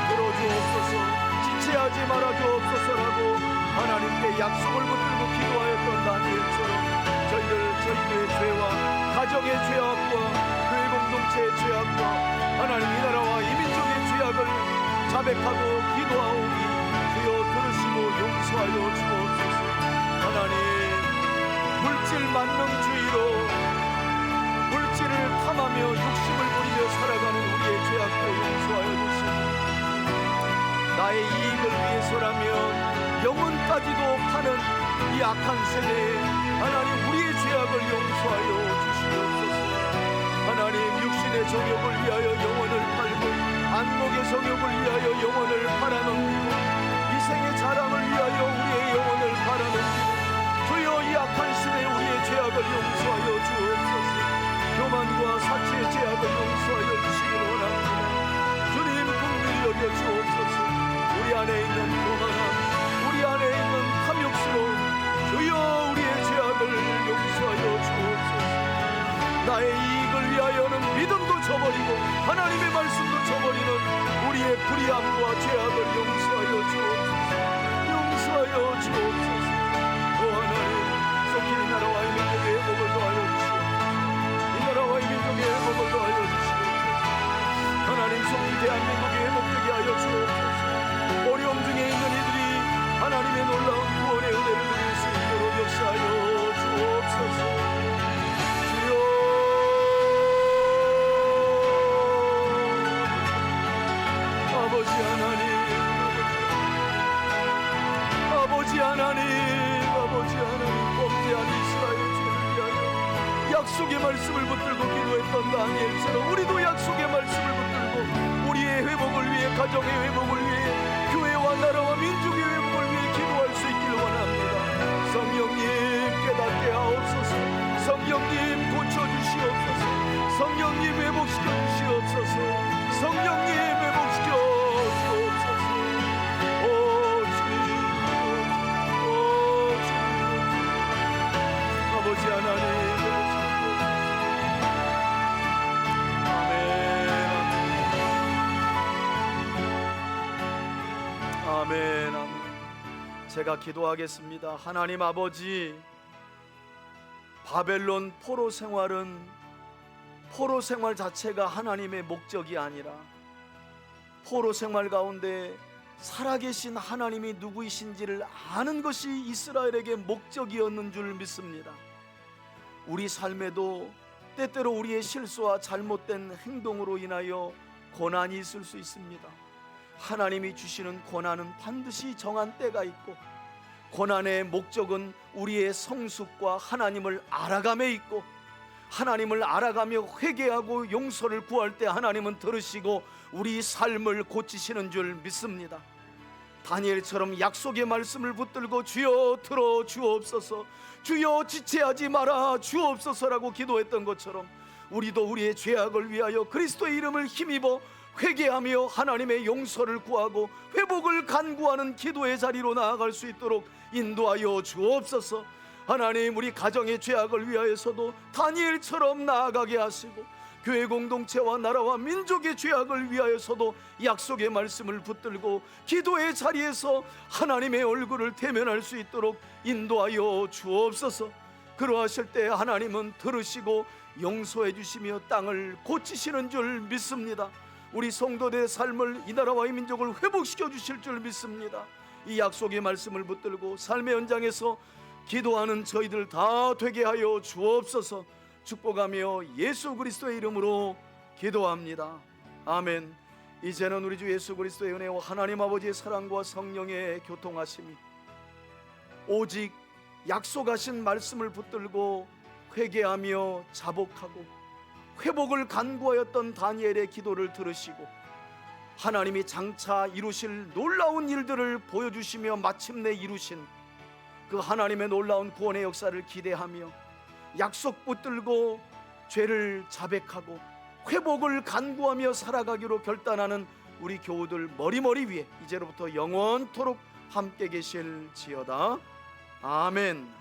들어주옵소서, 지체하지 말아주옵소서라고 하나님께 약속을 붙들고 기도하였던 다니엘처럼 저희들의 죄와 가정의 죄악과 교회 공동체의 죄악과 하나님 이 나라와 이 민족의 죄악을 자백하고 기도하오니 주여 들으시고 용서하여 주옵소서. 하나님, 물질 만능주의로 물질을 탐하며 욕심을 부리며 살아가는 우리의 죄악도 용서하여 주시고, 나의 이익을 위해서라면 영혼까지도 파는 이 악한 세대에 하나님 우리의 죄악을 용서하여 주시옵소서. 하나님, 육신의 정욕을 위하여 영혼을 팔고 안목의 정욕을 위하여 영혼을 팔아넘기고 이생의 자랑을 위하여 우리의 영혼을 팔아넘기고, 주여 이 악한 시대에 우리의 죄악을 용서하여 주옵소서. 교만과 사치의 죄악을 용서하여 주시길 원합니다. 주님 긍휼히 여겨 주옵소서. 우리 안에 있는 교만함, 우리 안에 있는 탐욕스러움, 주여 우리의 죄악을 용서하여 주옵소서. 나의 이익을 위하여는 믿음도 저버리고 하나님의 말씀도 저버리는 우리의 불의함과 죄악을 용서하여 주옵소서. 용서하여 주옵소서. 오 하나님, 속히 이 나라와 이 민족의 회복을 더하여 주시옵소서. 이 나라와 이 민족의 회복을 더하여 주시옵소서. 하나님, 속히 대한민국이 회복되게 하여 주옵소서. 어려움 중에 있는 이들이 하나님의 놀라운 구원의 은혜를 누릴 수 있도록 역사하여 주옵소서. 아버지 하나님, 아버지 하나님, 아버지 하나님, 범죄한 이스라엘 죄를 위하여 약속의 말씀을 붙들고 기도했던 다니엘처럼 우리도 약속의 말씀을 붙들고 우리의 회복을 위해, 가정의 회복을 위해, 교회와 나라와 민족의 회복을 위해 기도할 수 있기를 원합니다. 성령님 깨닫게 하옵소서. 성령님 고쳐주시옵소서. 성령님 회복시켜 주시옵소서. 성령님 회복시켜 주옵소서. 오 주님, 오 주님, 아버지 하나님, 아멘, 아멘. 제가 기도하겠습니다. 하나님 아버지, 바벨론 포로 생활 자체가 하나님의 목적이 아니라 포로 생활 가운데 살아계신 하나님이 누구이신지를 아는 것이 이스라엘에게 목적이었는 줄 믿습니다. 우리 삶에도 때때로 우리의 실수와 잘못된 행동으로 인하여 고난이 있을 수 있습니다. 하나님이 주시는 고난은 반드시 정한 때가 있고, 고난의 목적은 우리의 성숙과 하나님을 알아감에 있고, 하나님을 알아가며 회개하고 용서를 구할 때 하나님은 들으시고 우리 삶을 고치시는 줄 믿습니다. 다니엘처럼 약속의 말씀을 붙들고 주여 들어 주옵소서, 주여 지체하지 마라 주옵소서라고 기도했던 것처럼 우리도 우리의 죄악을 위하여 그리스도의 이름을 힘입어 회개하며 하나님의 용서를 구하고 회복을 간구하는 기도의 자리로 나아갈 수 있도록 인도하여 주옵소서. 하나님, 우리 가정의 죄악을 위하여서도 다니엘처럼 나아가게 하시고 교회 공동체와 나라와 민족의 죄악을 위하여서도 약속의 말씀을 붙들고 기도의 자리에서 하나님의 얼굴을 대면할 수 있도록 인도하여 주옵소서. 그러하실 때 하나님은 들으시고 용서해 주시며 땅을 고치시는 줄 믿습니다. 우리 성도들의 삶을, 이 나라와 이 민족을 회복시켜 주실 줄 믿습니다. 이 약속의 말씀을 붙들고 삶의 현장에서 기도하는 저희들 다 되게 하여 주옵소서. 축복하며 예수 그리스도의 이름으로 기도합니다. 아멘. 이제는 우리 주 예수 그리스도의 은혜와 하나님 아버지의 사랑과 성령의 교통하심이 오직 약속하신 말씀을 붙들고 회개하며 자복하고 회복을 간구하였던 다니엘의 기도를 들으시고 하나님이 장차 이루실 놀라운 일들을 보여주시며 마침내 이루신 그 하나님의 놀라운 구원의 역사를 기대하며 약속 붙들고 죄를 자백하고 회복을 간구하며 살아가기로 결단하는 우리 교우들 머리머리 위에 이제로부터 영원토록 함께 계실지어다. 아멘.